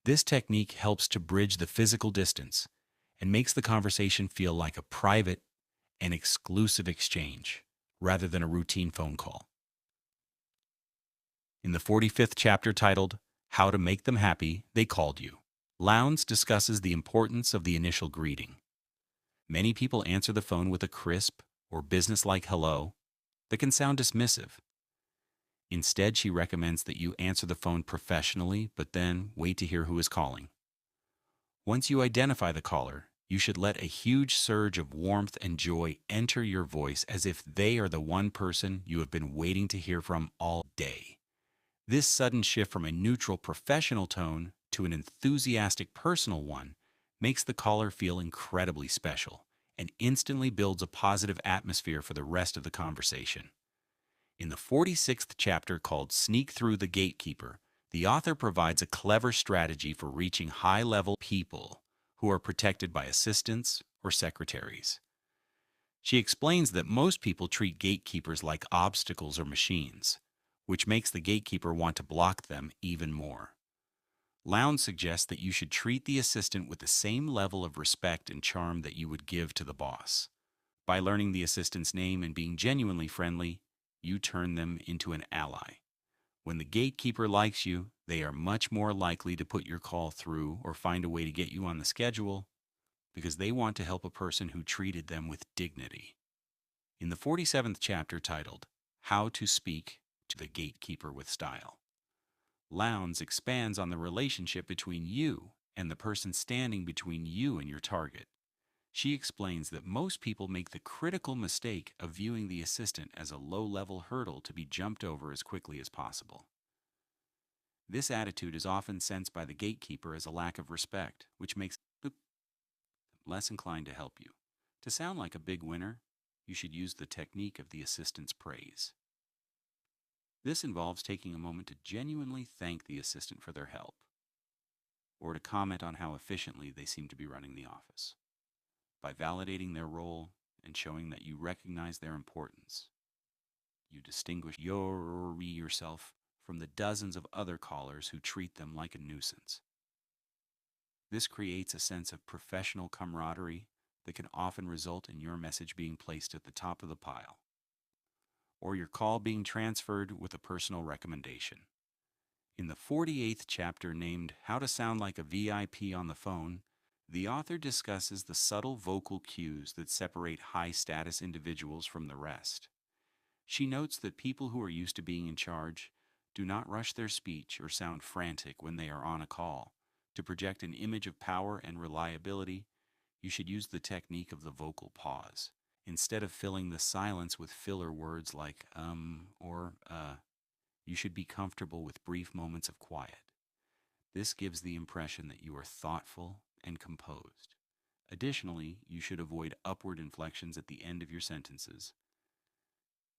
S1: This technique helps to bridge the physical distance and makes the conversation feel like a private and exclusive exchange rather than a routine phone call. In the 45th chapter titled, How to Make Them Happy, They Called You, Lowndes discusses the importance of the initial greeting. Many people answer the phone with a crisp or businesslike hello that can sound dismissive. Instead, she recommends that you answer the phone professionally, but then wait to hear who is calling. Once you identify the caller, you should let a huge surge of warmth and joy enter your voice as if they are the one person you have been waiting to hear from all day. This sudden shift from a neutral professional tone to an enthusiastic personal one makes the caller feel incredibly special and instantly builds a positive atmosphere for the rest of the conversation. In the 46th chapter called Sneak Through the Gatekeeper, the author provides a clever strategy for reaching high-level people who are protected by assistants or secretaries. She explains that most people treat gatekeepers like obstacles or machines, which makes the gatekeeper want to block them even more. Lowndes suggests that you should treat the assistant with the same level of respect and charm that you would give to the boss. By learning the assistant's name and being genuinely friendly, you turn them into an ally. When the gatekeeper likes you, they are much more likely to put your call through or find a way to get you on the schedule because they want to help a person who treated them with dignity. In the 47th chapter titled, How to Speak to the Gatekeeper with Style, Lowndes expands on the relationship between you and the person standing between you and your target. She explains that most people make the critical mistake of viewing the assistant as a low-level hurdle to be jumped over as quickly as possible. This attitude is often sensed by the gatekeeper as a lack of respect, which makes them less inclined to help you. To sound like a big winner, you should use the technique of the assistant's praise. This involves taking a moment to genuinely thank the assistant for their help, or to comment on how efficiently they seem to be running the office. By validating their role and showing that you recognize their importance, you distinguish yourself from the dozens of other callers who treat them like a nuisance. This creates a sense of professional camaraderie that can often result in your message being placed at the top of the pile, or your call being transferred with a personal recommendation. In the 48th chapter named How to Sound Like a VIP on the Phone, the author discusses the subtle vocal cues that separate high-status individuals from the rest. She notes that people who are used to being in charge do not rush their speech or sound frantic when they are on a call. To project an image of power and reliability, you should use the technique of the vocal pause. Instead of filling the silence with filler words like or you should be comfortable with brief moments of quiet. This gives the impression that you are thoughtful and composed. Additionally, you should avoid upward inflections at the end of your sentences,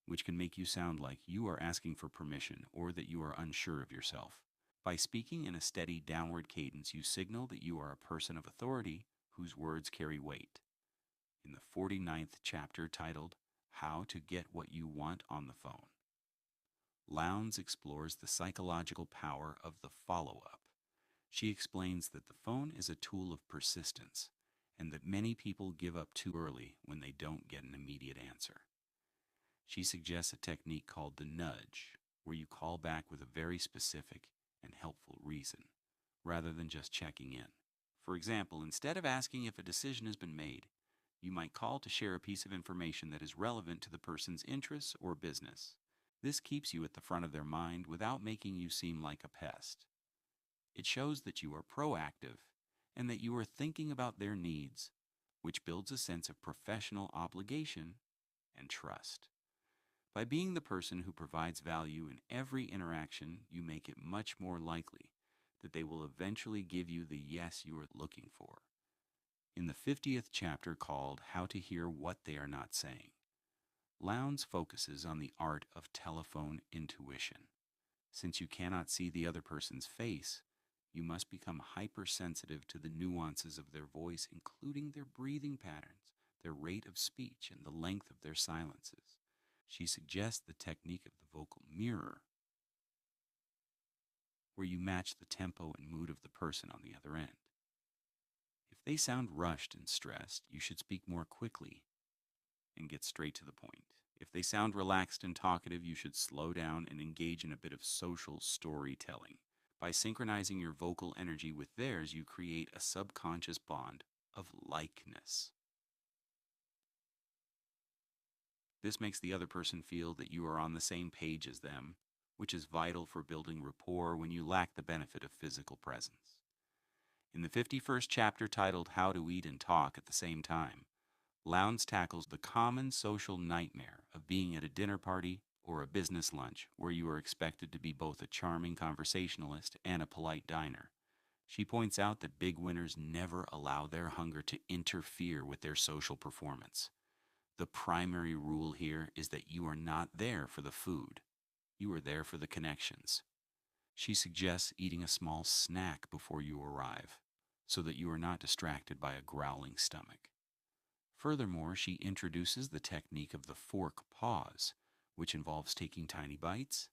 S1: which can make you sound like you are asking for permission or that you are unsure of yourself. By speaking in a steady downward cadence, you signal that you are a person of authority whose words carry weight. In the 49th chapter titled, How to Get What You Want on the Phone, Lowndes explores the psychological power of the follow-up. She explains that the phone is a tool of persistence and that many people give up too early when they don't get an immediate answer. She suggests a technique called the nudge, where you call back with a very specific and helpful reason, rather than just checking in. For example, instead of asking if a decision has been made, you might call to share a piece of information that is relevant to the person's interests or business. This keeps you at the front of their mind without making you seem like a pest. It shows that you are proactive and that you are thinking about their needs, which builds a sense of professional obligation and trust. By being the person who provides value in every interaction, you make it much more likely that they will eventually give you the yes you are looking for. In the 50th chapter called How to Hear What They Are Not Saying, Lowndes focuses on the art of telephone intuition. Since you cannot see the other person's face,
S2: You must become hypersensitive to the nuances of their voice, including their breathing patterns, their rate of speech, and the length of their silences. She suggests the technique of the vocal mirror, where you match the tempo and mood of the person on the other end. If they sound rushed and stressed, you should speak more quickly and get straight to the point. If they sound relaxed and talkative, you should slow down and engage in a bit of social storytelling. By synchronizing your vocal energy with theirs, you create a subconscious bond of likeness. This makes the other person feel that you are on the same page as them, which is vital for building rapport when you lack the benefit of physical presence. In the 51st chapter titled How to Eat and Talk at the Same Time, Lowndes tackles the common social nightmare of being at a dinner party or a business lunch where you are expected to be both a charming conversationalist and a polite diner. She points out that big winners never allow their hunger to interfere with their social performance. The primary rule here is that you are not there for the food. You are there for the connections. She suggests eating a small snack before you arrive, so that you are not distracted by a growling stomach. Furthermore, she introduces the technique of the fork pause, which involves taking tiny bites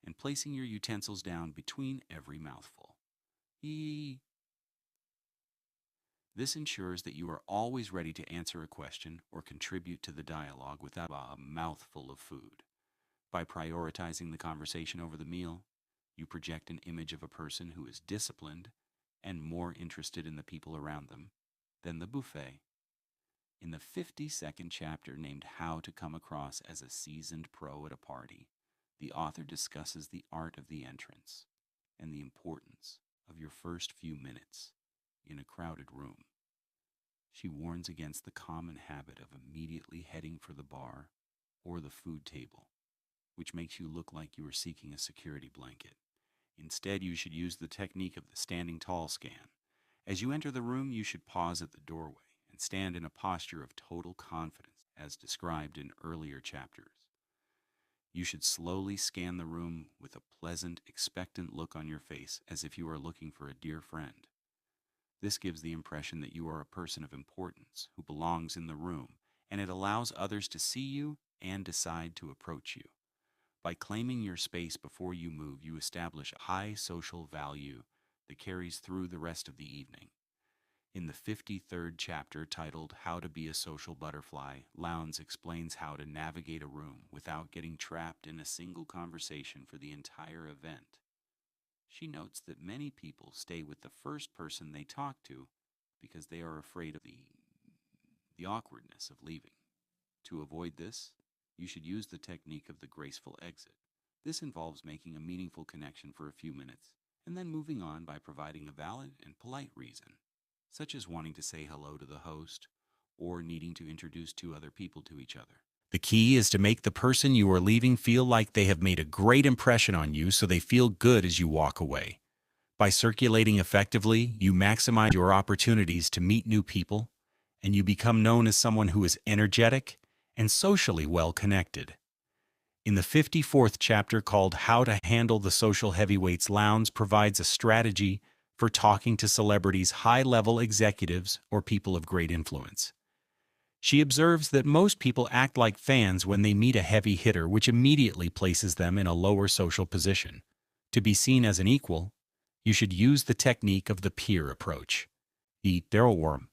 S2: and placing your utensils down between every mouthful. This ensures that you are always ready to answer a question or contribute to the dialogue without a mouthful of food. By prioritizing the conversation over the meal, you project an image of a person who is disciplined and more interested in the people around them than the buffet. In the 52nd chapter named How to Come Across as a Seasoned Pro at a Party, the author discusses the art of the entrance and the importance of your first few minutes in a crowded room. She warns against the common habit of immediately heading for the bar or the food table, which makes you look like you are seeking a security blanket. Instead, you should use the technique of the standing tall scan. As you enter the room, you should pause at the doorway and stand in a posture of total confidence, as described in earlier chapters. You should slowly scan the room with a pleasant, expectant look on your face, as if you are looking for a dear friend. This gives the impression that you are a person of importance who belongs in the room, and it allows others to see you and decide to approach you. By claiming your space before you move, you establish a high social value that carries through the rest of the evening. In the 53rd chapter titled How to Be a Social Butterfly, Lowndes explains how to navigate a room without getting trapped in a single conversation for the entire event. She notes that many people stay with the first person they talk to because they are afraid of the awkwardness of leaving. To avoid this, you should use the technique of the graceful exit. This involves making a meaningful connection for a few minutes and then moving on by providing a valid and polite reason, such as wanting to say hello to the host or needing to introduce two other people to each other.
S1: The key is to make the person you are leaving feel like they have made a great impression on you so they feel good as you walk away. By circulating effectively, you maximize your opportunities to meet new people, and you become known as someone who is energetic and socially well connected. In the 54th chapter called How to Handle the Social Heavyweights, Lowndes provides a strategy for talking to celebrities, high-level executives, or people of great influence. She observes that most people act like fans when they meet a heavy hitter, which immediately places them in a lower social position. To be seen as an equal, you should use the technique of the peer approach. The Daryl Worm.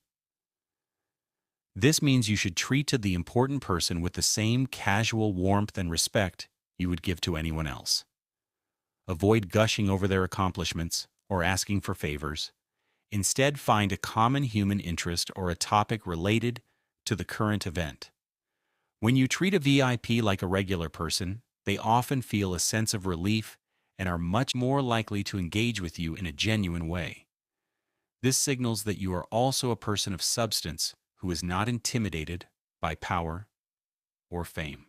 S1: This means you should treat the important person with the same casual warmth and respect you would give to anyone else. Avoid gushing over their accomplishments or asking for favors. Instead, find a common human interest or a topic related to the current event. When you treat a VIP like a regular person, they often feel a sense of relief and are much more likely to engage with you in a genuine way. This signals that you are also a person of substance who is not intimidated by power or fame.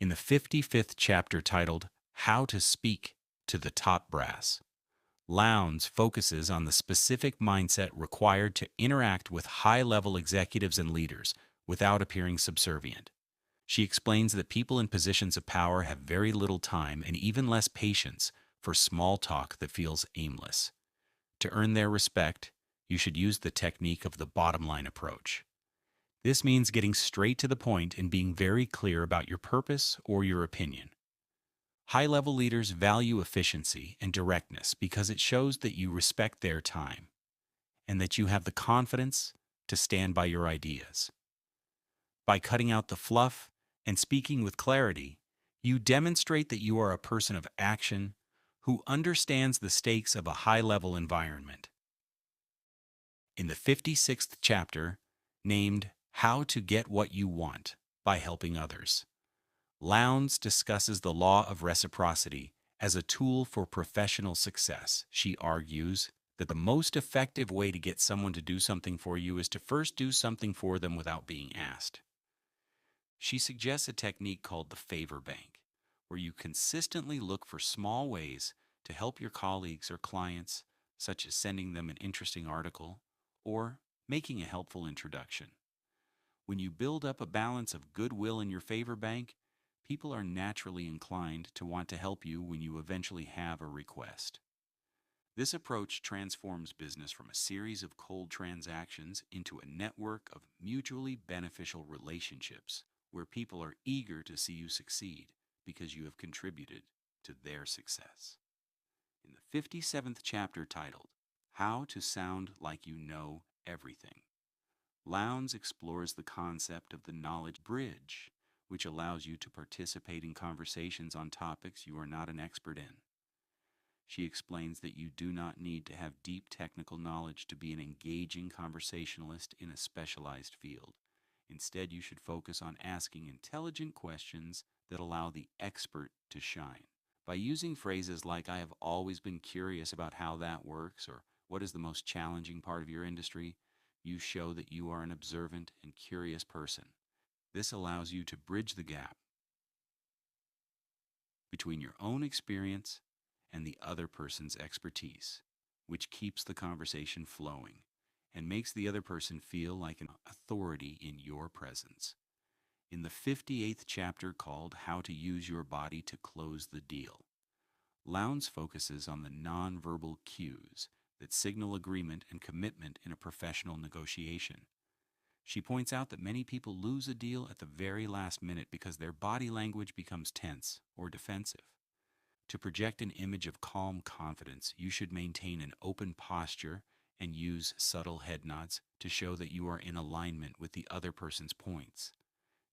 S1: In the 55th chapter titled How to Speak to the Top Brass, Lowndes focuses on the specific mindset required to interact with high-level executives and leaders without appearing subservient. She explains that people in positions of power have very little time and even less patience for small talk that feels aimless. To earn their respect, you should use the technique of the bottom line approach. This means getting straight to the point and being very clear about your purpose or your opinion. High-level leaders value efficiency and directness because it shows that you respect their time and that you have the confidence to stand by your ideas. By cutting out the fluff and speaking with clarity, you demonstrate that you are a person of action who understands the stakes of a high-level environment. In the 56th chapter, named How to Get What You Want by Helping Others, Lowndes discusses the law of reciprocity as a tool for professional success. She argues that the most effective way to get someone to do something for you is to first do something for them without being asked. She suggests a technique called the favor bank, where you consistently look for small ways to help your colleagues or clients, such as sending them an interesting article or making a helpful introduction. When you build up a balance of goodwill in your favor bank, people are naturally inclined to want to help you when you eventually have a request. This approach transforms business from a series of cold transactions into a network of mutually beneficial relationships where people are eager to see you succeed because you have contributed to their success. In the 57th chapter titled, How to Sound Like You Know Everything, Lowndes explores the concept of the knowledge bridge, which allows you to participate in conversations on topics you are not an expert in. She explains that you do not need to have deep technical knowledge to be an engaging conversationalist in a specialized field. Instead, you should focus on asking intelligent questions that allow the expert to shine. By using phrases like, I have always been curious about how that works, or what is the most challenging part of your industry, you show that you are an observant and curious person. This allows you to bridge the gap between your own experience and the other person's expertise, which keeps the conversation flowing and makes the other person feel like an authority in your presence. In the 58th chapter called How to Use Your Body to Close the Deal, Lowndes focuses on the nonverbal cues that signal agreement and commitment in a professional negotiation. She points out that many people lose a deal at the very last minute because their body language becomes tense or defensive. To project an image of calm confidence, you should maintain an open posture and use subtle head nods to show that you are in alignment with the other person's points.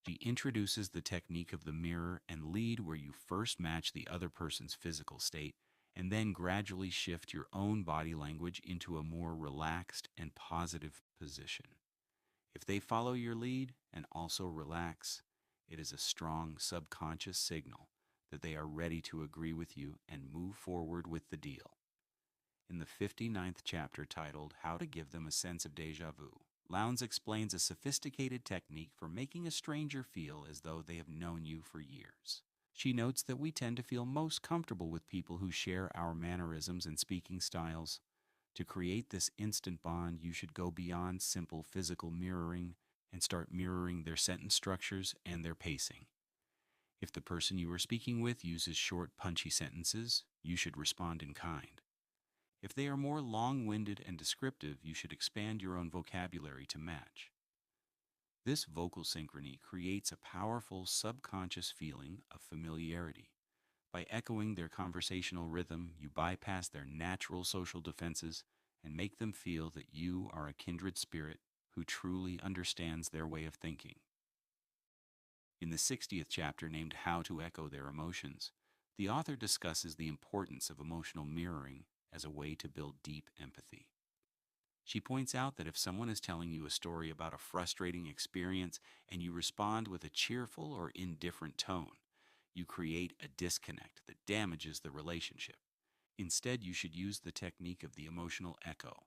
S1: She introduces the technique of the mirror and lead, where you first match the other person's physical state and then gradually shift your own body language into a more relaxed and positive position. If they follow your lead and also relax, it is a strong subconscious signal that they are ready to agree with you and move forward with the deal. In the 59th chapter titled How to Give Them a Sense of Deja Vu, Lowndes explains a sophisticated technique for making a stranger feel as though they have known you for years. She notes that we tend to feel most comfortable with people who share our mannerisms and speaking styles. To create this instant bond, you should go beyond simple physical mirroring and start mirroring their sentence structures and their pacing. If the person you are speaking with uses short, punchy sentences, you should respond in kind. If they are more long-winded and descriptive, you should expand your own vocabulary to match. This vocal synchrony creates a powerful subconscious feeling of familiarity. By echoing their conversational rhythm, you bypass their natural social defenses and make them feel that you are a kindred spirit who truly understands their way of thinking. In the 60th chapter named How to Echo Their Emotions, the author discusses the importance of emotional mirroring as a way to build deep empathy. She points out that if someone is telling you a story about a frustrating experience and you respond with a cheerful or indifferent tone, you create a disconnect that damages the relationship. Instead, you should use the technique of the emotional echo,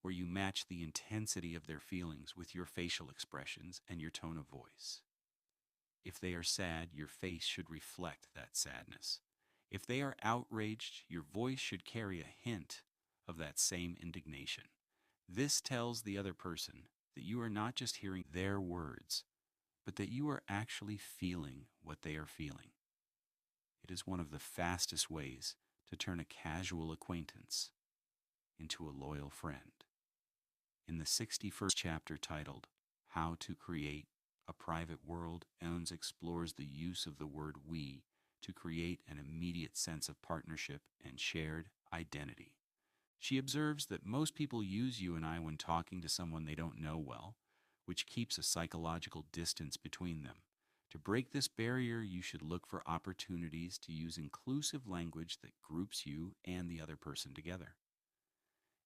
S1: where you match the intensity of their feelings with your facial expressions and your tone of voice. If they are sad, your face should reflect that sadness. If they are outraged, your voice should carry a hint of that same indignation. This tells the other person that you are not just hearing their words, but that you are actually feeling what they are feeling. It is one of the fastest ways
S2: to turn a casual acquaintance into a loyal friend. In the 61st chapter titled, How to Create a Private World, Lowndes explores the use of the word we to create an immediate sense of partnership and shared identity. She observes that most people use you and I when talking to someone they don't know well, which keeps a psychological distance between them. To break this barrier, you should look for opportunities to use inclusive language that groups you and the other person together.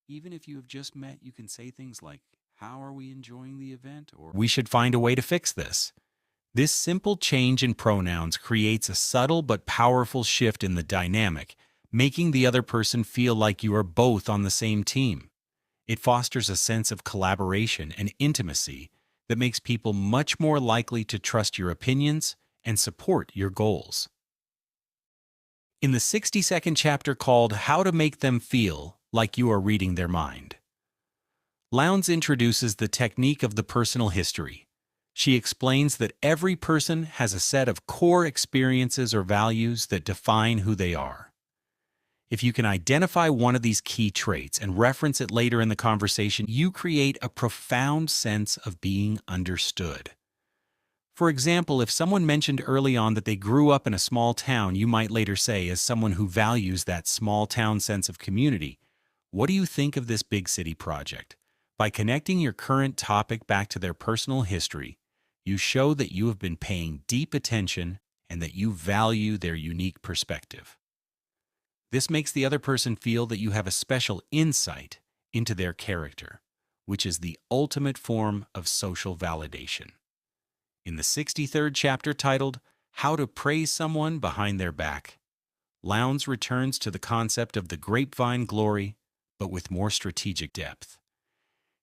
S2: Even if you have just met, you can say things like, "How are we enjoying the event?" or
S1: We should find a way to fix this. This simple change in pronouns creates a subtle but powerful shift in the dynamic, making the other person feel like you are both on the same team. It fosters a sense of collaboration and intimacy that makes people much more likely to trust your opinions and support your goals. In the 60-second chapter called How to Make Them Feel Like You Are Reading Their Mind, Lowndes introduces the technique of the personal history. She explains that every person has a set of core experiences or values that define who they are. If you can identify one of these key traits and reference it later in the conversation, you create a profound sense of being understood. For example, if someone mentioned early on that they grew up in a small town, you might later say, as someone who values that small town sense of community, "What do you think of this big city project?" By connecting your current topic back to their personal history, you show that you have been paying deep attention and that you value their unique perspective. This makes the other person feel that you have a special insight into their character, which is the ultimate form of social validation. In the 63rd chapter titled, How to Praise Someone Behind Their Back, Lowndes returns to the concept of the grapevine glory, but with more strategic depth.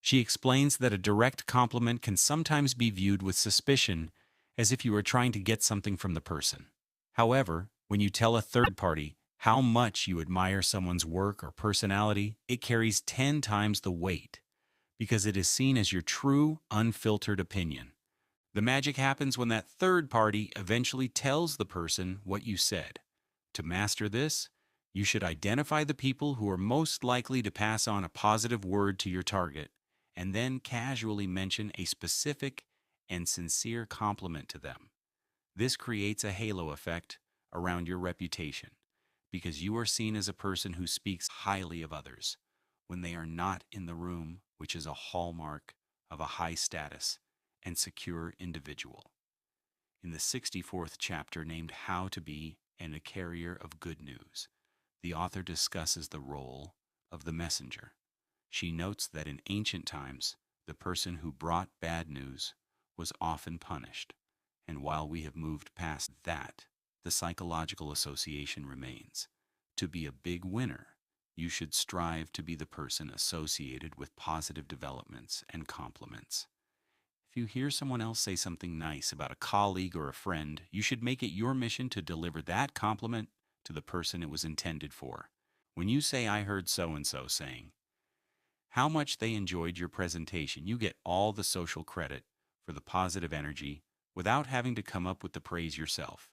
S1: She explains that a direct compliment can sometimes be viewed with suspicion, as if you were trying to get something from the person. However, when you tell a third party how much you admire someone's work or personality, it carries 10 times the weight, because it is seen as your true, unfiltered opinion. The magic happens when that third party eventually tells the person what you said. To master this, you should identify the people who are most likely to pass on a positive word to your target, and then casually mention a specific and sincere compliment to them. This creates a halo effect around your reputation, because you are seen as a person who speaks highly of others when they are not in the room, which is a hallmark of a high status and secure individual. In the 64th chapter named How to Be and a Carrier of Good News, the author discusses the role of the messenger. She notes that in ancient times, the person who brought bad news was often punished, and while we have moved past that, the psychological association remains. To be a big winner, you should strive to be the person associated with positive developments and compliments. If you hear someone else say something nice about a colleague or a friend, you should make it your mission to deliver that compliment to the person it was intended for. When you say, "I heard so-and-so saying," how much they enjoyed your presentation, you get all the social credit for the positive energy without having to come up with the praise yourself.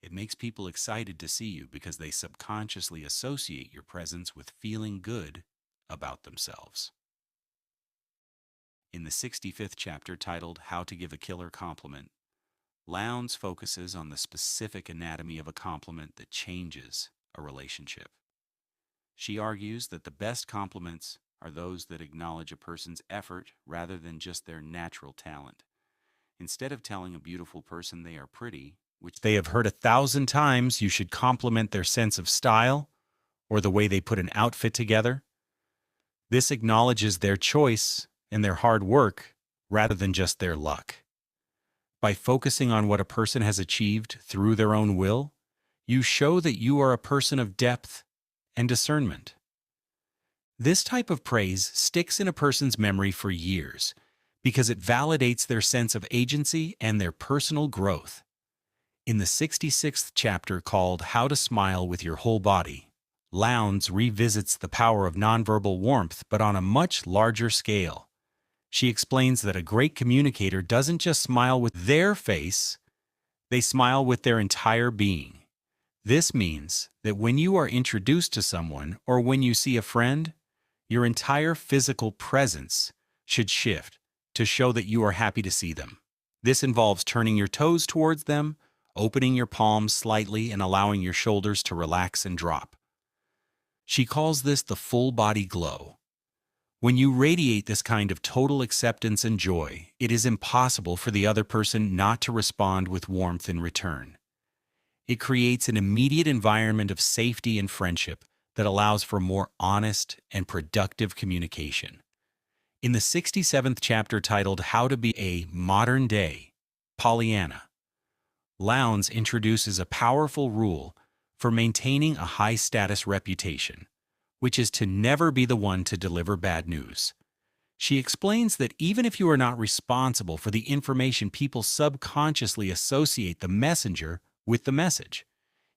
S1: It makes people excited to see you because they subconsciously associate your presence with feeling good about themselves. In the 65th chapter titled How to Give a Killer Compliment, Lowndes focuses on the specific anatomy of a compliment that changes a relationship. She argues that the best compliments are those that acknowledge a person's effort rather than just their natural talent. Instead of telling a beautiful person they are pretty, which they have heard 1,000 times, you should compliment their sense of style or the way they put an outfit together. This acknowledges their choice and their hard work rather than just their luck. By focusing on what a person has achieved through their own will, you show that you are a person of depth and discernment. This type of praise sticks in a person's memory for years because it validates their sense of agency and their personal growth. In the 66th chapter called How to Smile with Your Whole Body, Lowndes revisits the power of nonverbal warmth but on a much larger scale. She explains that a great communicator doesn't just smile with their face, they smile with their entire being. This means that when you are introduced to someone or when you see a friend, your entire physical presence should shift to show that you are happy to see them. This involves turning your toes towards them, opening your palms slightly, and allowing your shoulders to relax and drop. She calls this the full body glow. When you radiate this kind of total acceptance and joy, it is impossible for the other person not to respond with warmth in return. It creates an immediate environment of safety and friendship that allows for more honest and productive communication. In the 67th chapter titled How to Be a Modern Day Pollyanna, Lowndes introduces a powerful rule for maintaining a high-status reputation, which is to never be the one to deliver bad news. She explains that even if you are not responsible for the information, people subconsciously associate the messenger with the message.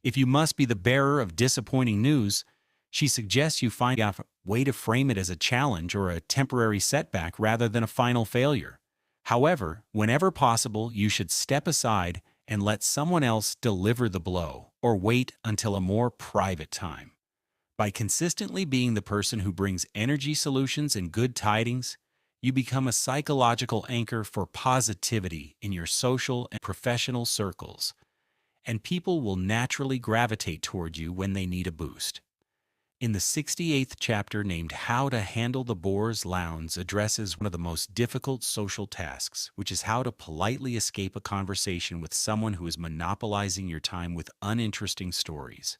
S1: If you must be the bearer of disappointing news, she suggests you find a way to frame it as a challenge or a temporary setback rather than a final failure. However, whenever possible, you should step aside and let someone else deliver the blow, or wait until a more private time. By consistently being the person who brings energy solutions and good tidings, you become a psychological anchor for positivity in your social and professional circles, and people will naturally gravitate toward you when they need a boost. In the 68th chapter named How to Handle the Bores, Lowndes addresses one of the most difficult social tasks, which is how to politely escape a conversation with someone who is monopolizing your time with uninteresting stories.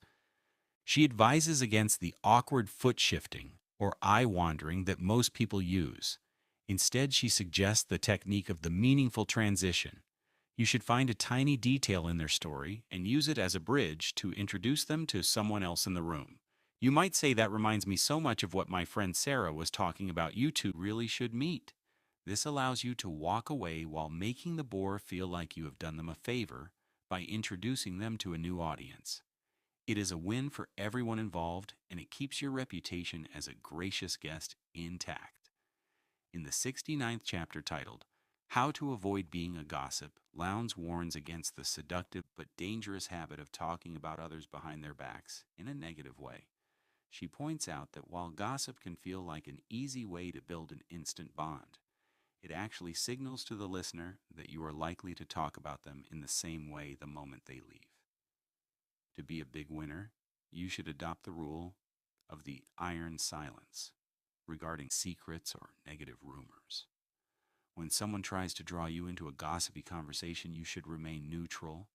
S1: She advises against the awkward foot shifting or eye wandering that most people use. Instead, she suggests the technique of the meaningful transition. You should find a tiny detail in their story and use it as a bridge to introduce them to someone else in the room. You might say, that reminds me so much of what my friend Sarah was talking about. You two really should meet. This allows you to walk away while making the bore feel like you have done them a favor by introducing them to a new audience. It is a win for everyone involved, and it keeps your reputation as a gracious guest intact. In the 69th chapter titled How to Avoid Being a Gossip, Lowndes warns against the seductive but dangerous habit of talking about others behind their backs in a negative way. She points out that while gossip can feel like an easy way to build an instant bond, it actually signals to the listener that you are likely to talk about them in the same way the moment they leave. To be a big winner, you should adopt the rule of the iron silence regarding secrets or negative rumors. When someone tries to draw you into a gossipy conversation, you should remain neutral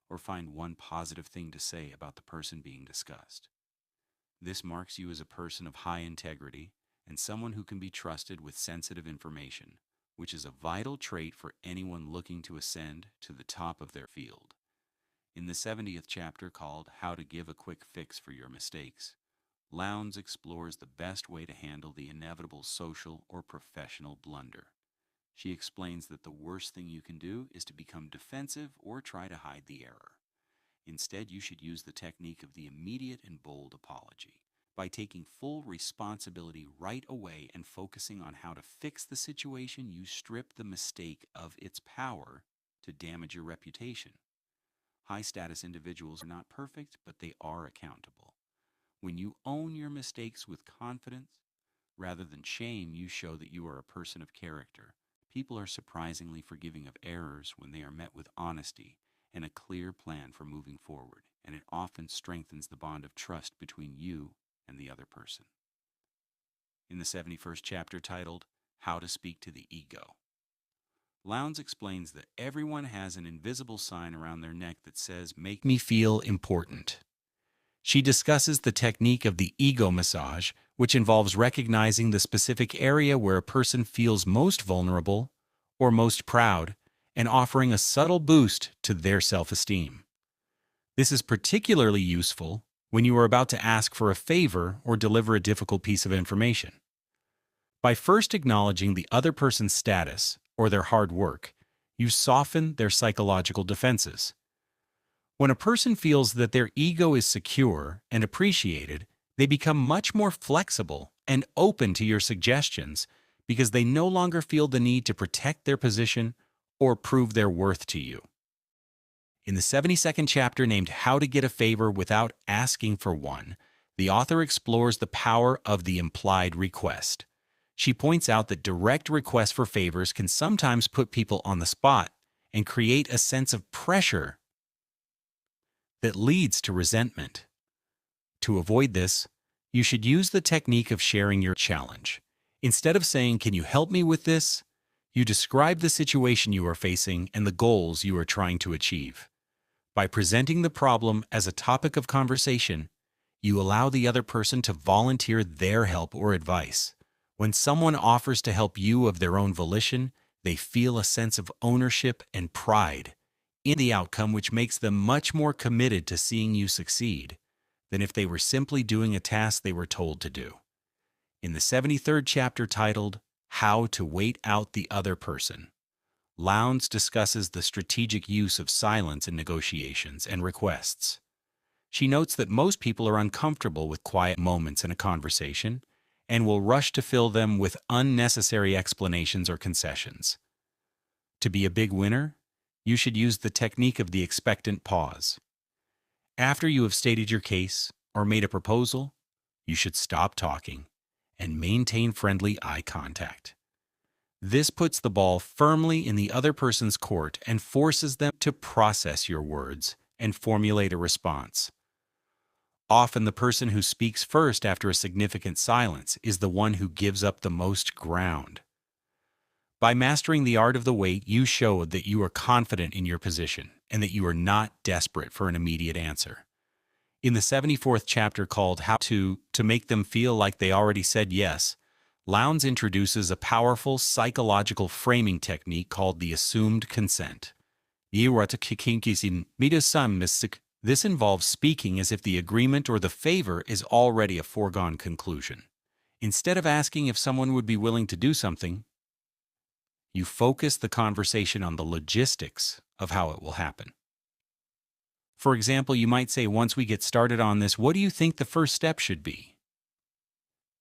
S1: or find one positive thing to say about the person being discussed. This marks you as a person of high integrity and someone who can be trusted with sensitive information, which is a vital trait for anyone looking to ascend to the top of their field. In the 70th chapter called How to Give a Quick Fix for Your Mistakes, Lowndes explores the best way to handle the inevitable social or professional blunder. She explains that the worst thing you can do is to become defensive or try to hide the error. Instead, you should use the technique of the immediate and bold apology. By taking full responsibility right away and focusing on how to fix the situation, you strip the mistake of its power to damage your reputation. High-status individuals are not perfect, but they are accountable. When you own your mistakes with confidence, rather than shame, you show that you are a person of character. People are surprisingly forgiving of errors when they are met with honesty and a clear plan for moving forward, and it often strengthens the bond of trust between you and the other person. In the 71st chapter titled How to Speak to the Ego, Lowndes explains that everyone has an invisible sign around their neck that says, "Make me feel important." She discusses the technique of the ego massage, which involves recognizing the specific area where a person feels most vulnerable or most proud, and offering a subtle boost to their self-esteem. This is particularly useful when you are about to ask for a favor or deliver a difficult piece of information. By first acknowledging the other person's status or their hard work, you soften their psychological defenses. When a person feels that their ego is secure and appreciated, they become much more flexible and open to your suggestions because they no longer feel the need to protect their position or prove their worth to you. In the 72nd chapter named How to Get a Favor Without Asking for One, the author explores the power of the implied request. She points out that direct requests for favors can sometimes put people on the spot and create a sense of pressure that leads to resentment. To avoid this, you should use the technique of sharing your challenge. Instead of saying, "Can you help me with this?" you describe the situation you are facing and the goals you are trying to achieve. By presenting the problem as a topic of conversation, you allow the other person to volunteer their help or advice. When someone offers to help you of their own volition, they feel a sense of ownership and pride in the outcome, which makes them much more committed to seeing you succeed than if they were simply doing a task they were told to do. In the 73rd chapter titled, How to Wait Out the Other Person, Lowndes discusses the strategic use of silence in negotiations and requests. She notes that most people are uncomfortable with quiet moments in a conversation and will rush to fill them with unnecessary explanations or concessions. To be a big winner, you should use the technique of the expectant pause. After you have stated your case or made a proposal, you should stop talking and maintain friendly eye contact. This puts the ball firmly in the other person's court and forces them to process your words and formulate a response. Often the person who speaks first after a significant silence is the one who gives up the most ground. By mastering the art of the wait, you show that you are confident in your position and that you are not desperate for an immediate answer. In the 74th chapter called How to Make Them Feel Like They Already Said Yes, Lowndes introduces a powerful psychological framing technique called the assumed consent. This involves speaking as if the agreement or the favor is already a foregone conclusion. Instead of asking if someone would be willing to do something, you focus the conversation on the logistics of how it will happen. For example, you might say, "Once we get started on this, what do you think the first step should be?"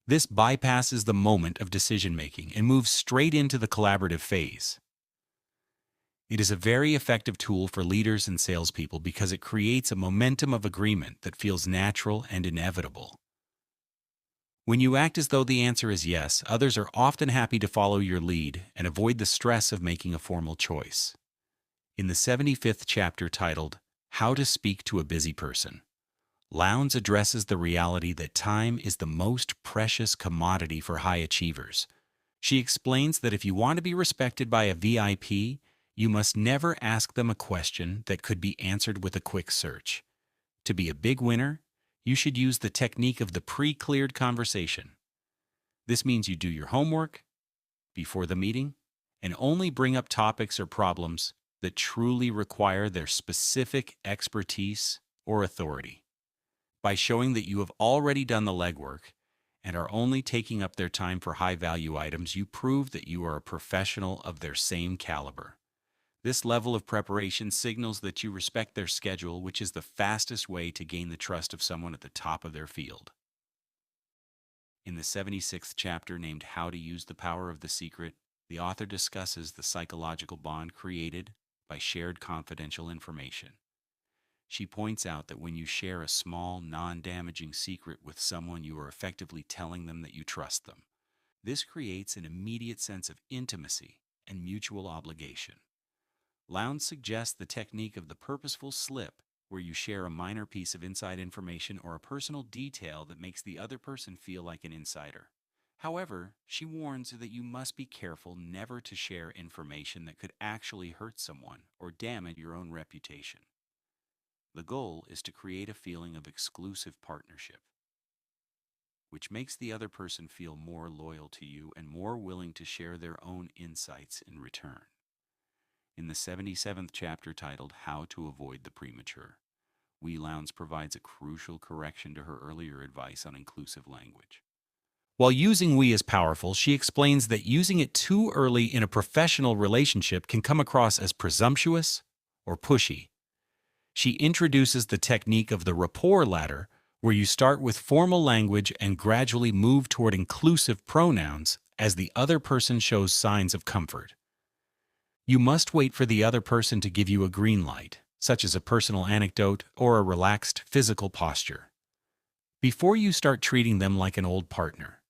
S1: This bypasses the moment of decision-making and moves straight into the collaborative phase. It is a very effective tool for leaders and salespeople because it creates a momentum of agreement that feels natural and inevitable. When you act as though the answer is yes, others are often happy to follow your lead and avoid the stress of making a formal choice. In the 75th chapter titled, How to Speak to a Busy Person, Lowndes addresses the reality that time is the most precious commodity for high achievers. She explains that if you want to be respected by a VIP, you must never ask them a question that could be answered with a quick search. To be a big winner, you should use the technique of the pre-cleared conversation. This means you do your homework before the meeting and only bring up topics or problems that truly require their specific expertise or authority. By showing that you have already done the legwork and are only taking up their time for high-value items, you prove that you are a professional of their same caliber. This level of preparation signals that you respect their schedule, which is the fastest way to gain the trust of someone at the top of their field. In the 76th chapter named How to Use the Power of the Secret, the author discusses the psychological bond created by shared confidential information. She points out that when you share a small, non-damaging secret with someone, you are effectively telling them that you trust them. This creates an immediate sense of intimacy and mutual obligation. Lowndes suggests the technique of the purposeful slip, where you share a minor piece of inside information or a personal detail that makes the other person feel like an insider. However, she warns that you must be careful never to share information that could actually hurt someone or damage your own reputation. The goal is to create a feeling of exclusive partnership, which makes the other person feel more loyal to you and more willing to share their own insights in return. In the 77th chapter titled How to Avoid the Premature, Lowndes provides a crucial correction to her earlier advice on inclusive language. While using "we" is powerful, she explains that using it too early in a professional relationship can come across as presumptuous or pushy. She introduces the technique of the rapport ladder, where you start with formal language and gradually move toward inclusive pronouns as the other person shows signs of comfort. You must wait for the other person to give you a green light, such as a personal anecdote or a relaxed physical posture, before you start treating them like an old partner.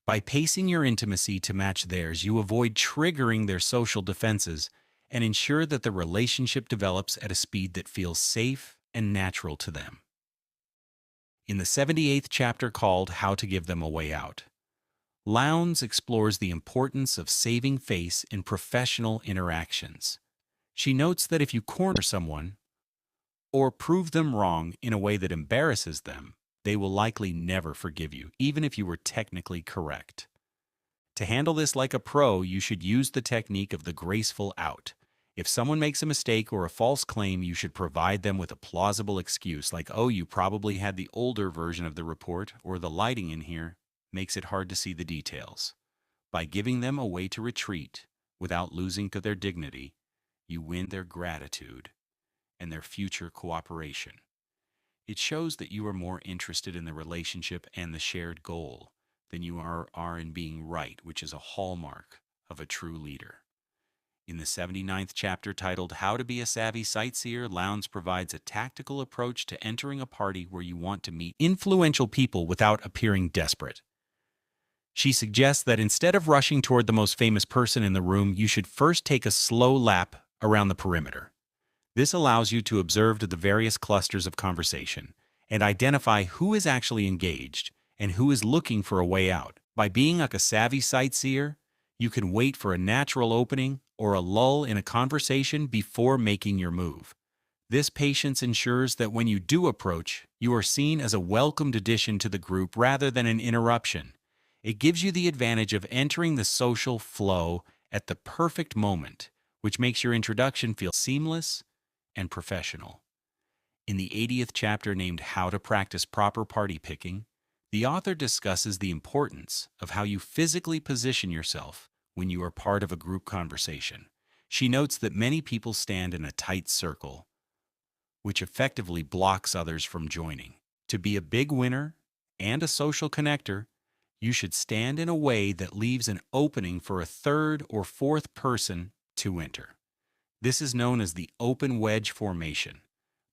S1: By pacing your intimacy to match theirs, you avoid triggering their social defenses and ensure that the relationship develops at a speed that feels safe and natural to them. In the 78th chapter called How to Give Them a Way Out, Lowndes explores the importance of saving face in professional interactions. She notes that if you corner someone or prove them wrong in a way that embarrasses them, they will likely never forgive you, even if you were technically correct. To handle this like a pro, you should use the technique of the graceful out. If someone makes a mistake or a false claim, you should provide them with a plausible excuse like, oh, you probably had the older version of the report, or the lighting in here makes it hard to see the details. By giving them a way to retreat without losing to their dignity, you win their gratitude and their future cooperation. It shows that you are more interested in the relationship and the shared goal than you are in being right, which is a hallmark of a true leader. In the 79th chapter titled How to Be a Savvy Sightseer, Lowndes provides a tactical approach to entering a party where you want to meet influential people without appearing desperate. She suggests that instead of rushing toward the most famous person in the room, you should first take a slow lap around the perimeter. This allows you to observe the various clusters of conversation and identify who is actually engaged and who is looking for a way out. By being like a savvy sightseer, you can wait for a natural opening or a lull in a conversation before making your move. This patience ensures that when you do approach, you are seen as a welcomed addition to the group rather than an interruption. It gives you the advantage of entering the social flow at the perfect moment, which makes your introduction feel seamless and professional. In the 80th chapter named How to Practice Proper Party Picking, the author discusses the importance of how you physically position yourself when you are part of a group conversation. She notes that many people stand in a tight circle, which effectively blocks others from joining. To be a big winner and a social connector, you should stand in a way that leaves an opening for a third or fourth person to enter. This is known as the open wedge formation.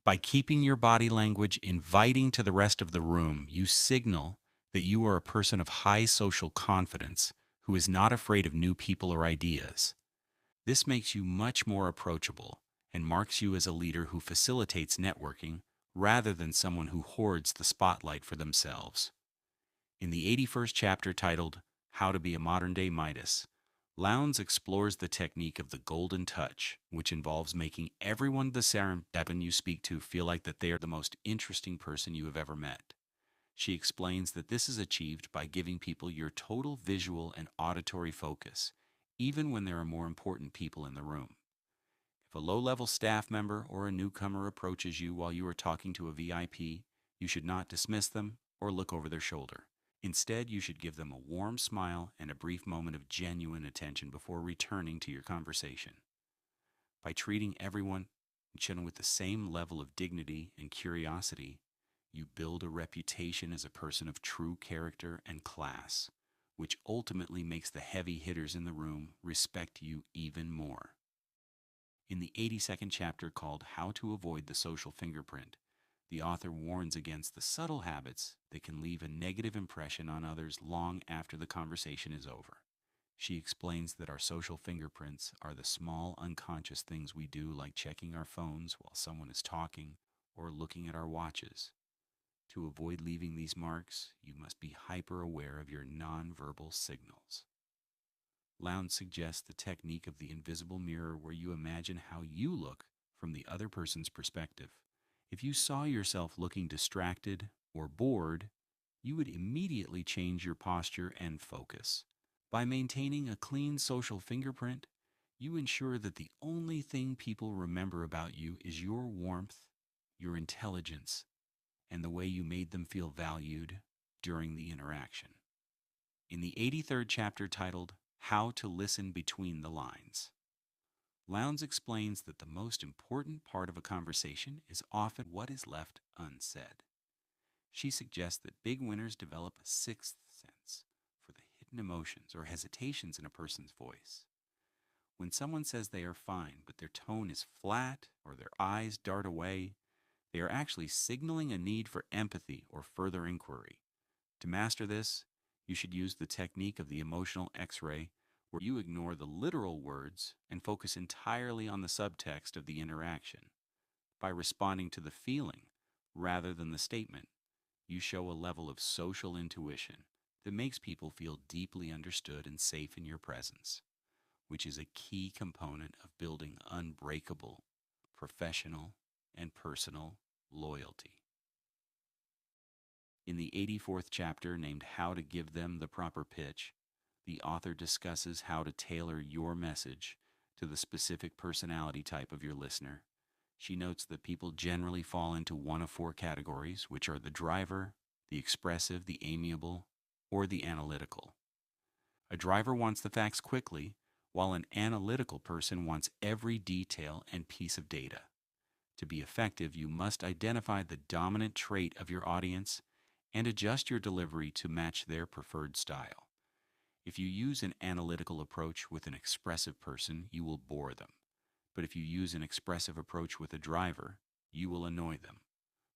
S1: By keeping your body language inviting to the rest of the room, you signal that you are a person of high social confidence who is not afraid of new people or ideas. This makes you much more approachable and marks you as a leader who facilitates networking rather than someone who hoards the spotlight for themselves. In the 81st chapter titled How to Be a Modern-Day Midas, Lowndes explores the technique of the golden touch, which involves making everyone the serendipity you speak to feel like that they are the most interesting person you have ever met. She explains that this is achieved by giving people your total visual and auditory focus, even when there are more important people in the room. If a low-level staff member or a newcomer approaches you while you are talking to a VIP, you should not dismiss them or look over their shoulder. Instead, you should give them a warm smile and a brief moment of genuine attention before returning to your conversation. By treating everyone with the same level of dignity and curiosity, you build a reputation as a person of true character and class, which ultimately makes the heavy hitters in the room respect you even more. In the 82nd chapter called How to Avoid the Social Fingerprint, the author warns against the subtle habits that can leave a negative impression on others long after the conversation is over. She explains that our social fingerprints are the small unconscious things we do, like checking our phones while someone is talking or looking at our watches. To avoid leaving these marks, you must be hyper aware of your nonverbal signals. Lowndes suggests the technique of the invisible mirror, where you imagine how you look from the other person's perspective. If you saw yourself looking distracted or bored, you would immediately change your posture and focus. By maintaining a clean social fingerprint, you ensure that the only thing people remember about you is your warmth, your intelligence, and the way you made them feel valued during the interaction. In the 83rd chapter titled How to Listen Between the Lines, Lowndes explains that the most important part of a conversation is often what is left unsaid. She suggests that big winners develop a sixth sense for the hidden emotions or hesitations in a person's voice.
S2: When someone says they are fine, but their tone is flat or their eyes dart away, they are actually signaling a need for empathy or further inquiry. To master this, you should use the technique of the emotional X-ray, where you ignore the literal words and focus entirely on the subtext of the interaction. By responding to the feeling rather than the statement, you show a level of social intuition that makes people feel deeply understood and safe in your presence, which is a key component of building unbreakable, professional, and personal loyalty. In the 84th chapter, named How to Give Them the Proper Pitch, the author discusses how to tailor your message to the specific personality type of your listener. She notes that people generally fall into one of four categories, which are the driver, the expressive, the amiable, or the analytical. A driver wants the facts quickly, while an analytical person wants every detail and piece of data. To be effective, you must identify the dominant trait of your audience and adjust your delivery to match their preferred style. If you use an analytical approach with an expressive person, you will bore them. But if you use an expressive approach with a driver, you will annoy them.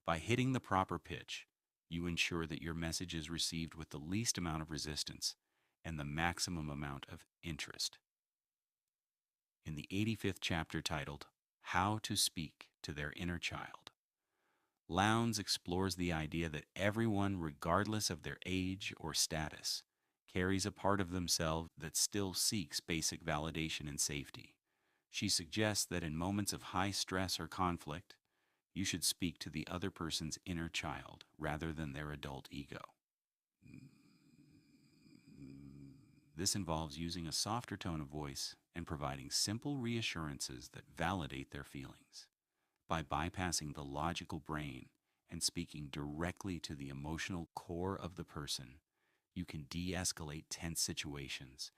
S2: By hitting the proper pitch, you ensure that your message is received with the least amount of resistance and the maximum amount of interest. In the 85th chapter titled, How to Speak to Their Inner Child, Lowndes explores the idea that everyone, regardless of their age or status, carries a part of themselves that still seeks basic validation and safety. She suggests that in moments of high stress or conflict, you should speak to the other person's inner child rather than their adult ego. This involves using a softer tone of voice and providing simple reassurances that validate their feelings. By bypassing the logical brain and speaking directly to the emotional core of the person, you can de-escalate tense situations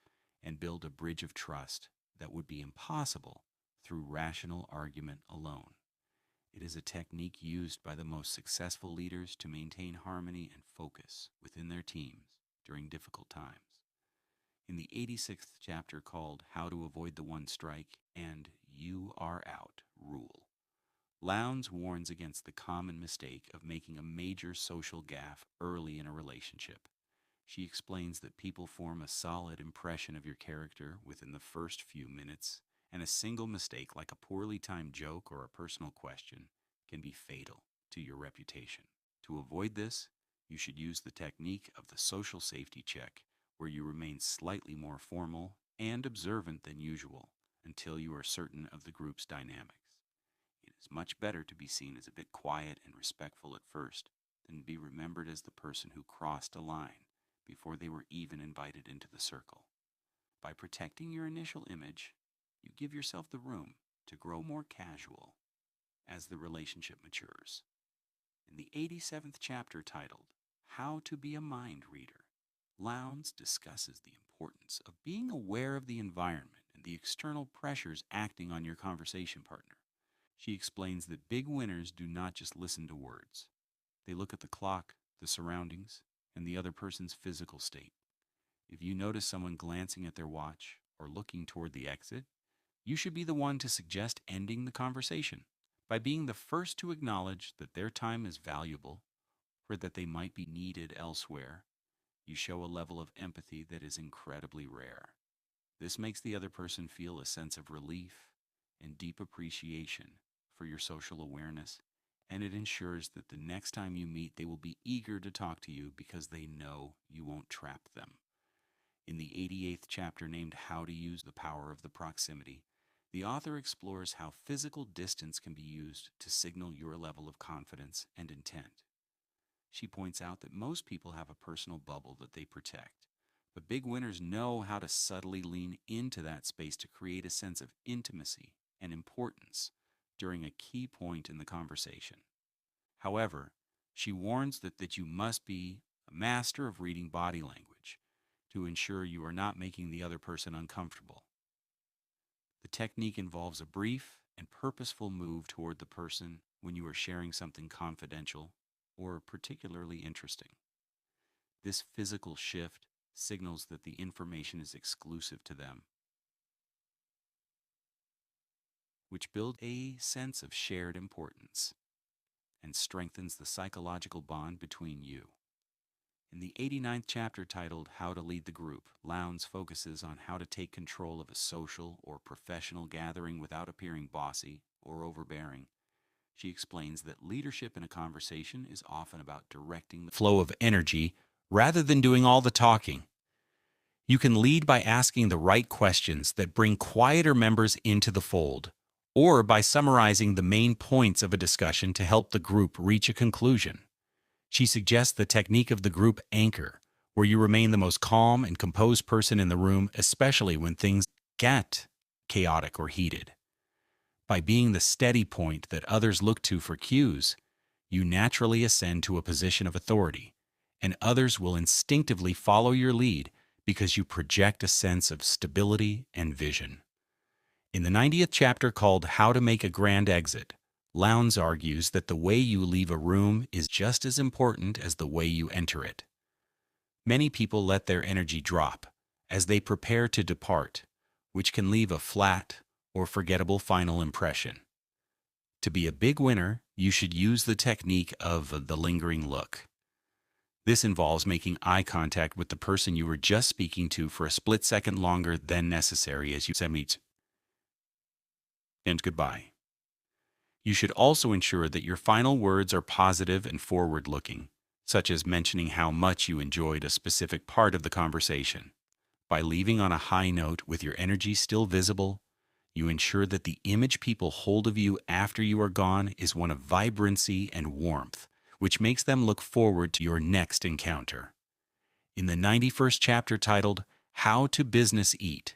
S2: and build a bridge of trust that would be impossible through rational argument alone. It is a technique used by the most successful leaders to maintain harmony and focus within their teams during difficult times. In the 86th chapter called How to Avoid the One Strike and You Are Out rule, Lowndes warns against the common mistake of making a major social gaffe early in a relationship. She explains that people form a solid impression of your character within the first few minutes, and a single mistake like a poorly timed joke or a personal question can be fatal to your reputation. To avoid this, you should use the technique of the social safety check, where you remain slightly more formal and observant than usual until you are certain of the group's dynamics. It is much better to be seen as a bit quiet and respectful at first than be remembered as the person who crossed a line before they were even invited into the circle. By protecting your initial image, you give yourself the room to grow more casual as the relationship matures. In the 87th chapter titled, How to Be a Mind Reader, Lowndes discusses the importance of being aware of the environment and the external pressures acting on your conversation partner. She explains that big winners do not just listen to words. They look at the clock, the surroundings, and the other person's physical state. If you notice someone glancing at their watch or looking toward the exit, you should be the one to suggest ending the conversation. By being the first to acknowledge that their time is valuable or that they might be needed elsewhere, you show a level of empathy that is incredibly rare. This makes the other person feel a sense of relief and deep appreciation for your social awareness, and it ensures that the next time you meet, they will be eager to talk to you because they know you won't trap them. In the 88th chapter named How to Use the Power of the Proximity, the author explores how physical distance can be used to signal your level of confidence and intent. She points out that most people have a personal bubble that they protect, but big winners know how to subtly lean into that space to create a sense of intimacy and importance during a key point in the conversation. However, she warns that you must be a master of reading body language to ensure you are not making the other person uncomfortable. The technique involves a brief and purposeful move toward the person when you are sharing something confidential or particularly interesting. This physical shift signals that the information is exclusive to them. which builds a sense of shared importance and strengthens the psychological bond between you. In the 89th chapter titled How to Lead the Group, Lowndes focuses on how to take control of a social or professional gathering without appearing bossy or overbearing. She explains that leadership in a conversation is often about directing the
S1: flow of energy rather than doing all the talking. You can lead by asking the right questions that bring quieter members into the fold, or by summarizing the main points of a discussion to help the group reach a conclusion. She suggests the technique of the group anchor, where you remain the most calm and composed person in the room, especially when things get chaotic or heated. By being the steady point that others look to for cues, you naturally ascend to a position of authority, and others will instinctively follow your lead because you project a sense of stability and vision. In the 90th chapter called How to Make a Grand Exit, Lowndes argues that the way you leave a room is just as important as the way you enter it. Many people let their energy drop as they prepare to depart, which can leave a flat or forgettable final impression. To be a big winner, you should use the technique of the lingering look. This involves making eye contact with the person you were just speaking to for a split second longer than necessary as you say meet and goodbye. You should also ensure that your final words are positive and forward-looking, such as mentioning how much you enjoyed a specific part of the conversation. By leaving on a high note with your energy still visible, you ensure that the image people hold of you after you are gone is one of vibrancy and warmth, which makes them look forward to your next encounter. In the 91st chapter titled How to Business Eat,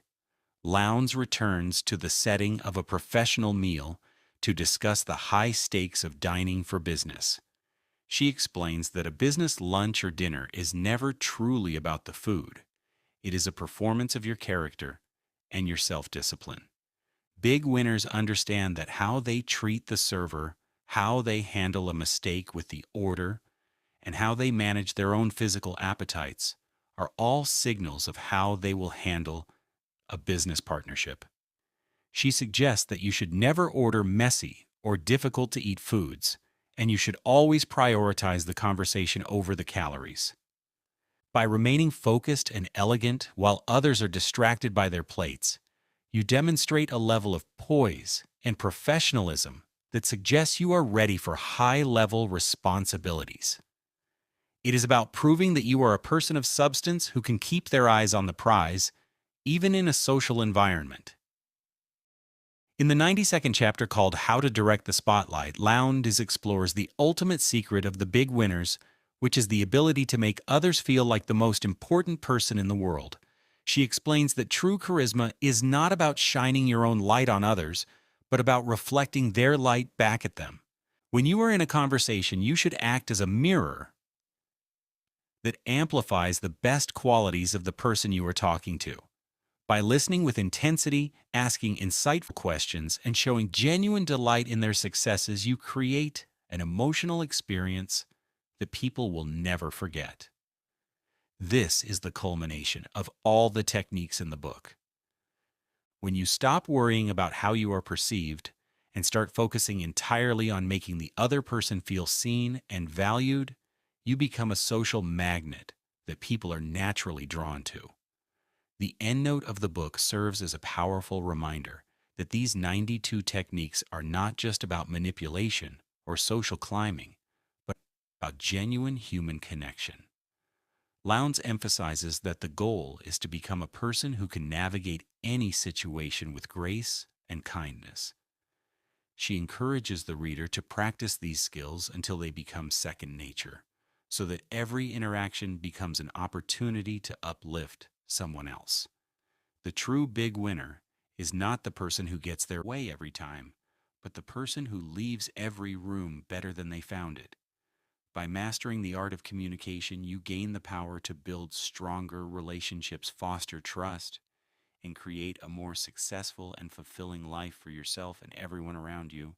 S1: Lowndes returns to the setting of a professional meal to discuss the high stakes of dining for business. She explains that a business lunch or dinner is never truly about the food. It is a performance of your character and your self-discipline. Big winners understand that how they treat the server, how they handle a mistake with the order, and how they manage their own physical appetites are all signals of how they will handle a business partnership. She suggests that you should never order messy or difficult-to-eat foods, and you should always prioritize the conversation over the calories. By remaining focused and elegant while others are distracted by their plates, you demonstrate a level of poise and professionalism that suggests you are ready for high-level responsibilities. It is about proving that you are a person of substance who can keep their eyes on the prize, even in a social environment. In the 92nd chapter called How to Direct the Spotlight, Lowndes explores the ultimate secret of the big winners, which is the ability to make others feel like the most important person in the world. She explains that true charisma is not about shining your own light on others, but about reflecting their light back at them. When you are in a conversation, you should act as a mirror that amplifies the best qualities of the person you are talking to. By listening with intensity, asking insightful questions, and showing genuine delight in their successes, you create an emotional experience that people will never forget. This is the culmination of all the techniques in the book. When you stop worrying about how you are perceived and start focusing entirely on making the other person feel seen and valued, you become a social magnet that people are naturally drawn to. The endnote of the book serves as a powerful reminder that these 92 techniques are not just about manipulation or social climbing, but about genuine human connection. Lowndes emphasizes that the goal is to become a person who can navigate any situation with grace and kindness. She encourages the reader to practice these skills until they become second nature, so that every interaction becomes an opportunity to uplift someone else. The true big winner is not the person who gets their way every time, but the person who leaves every room better than they found it. By mastering the art of communication, you gain the power to build stronger relationships, foster trust, and create a more successful and fulfilling life for yourself and everyone around you.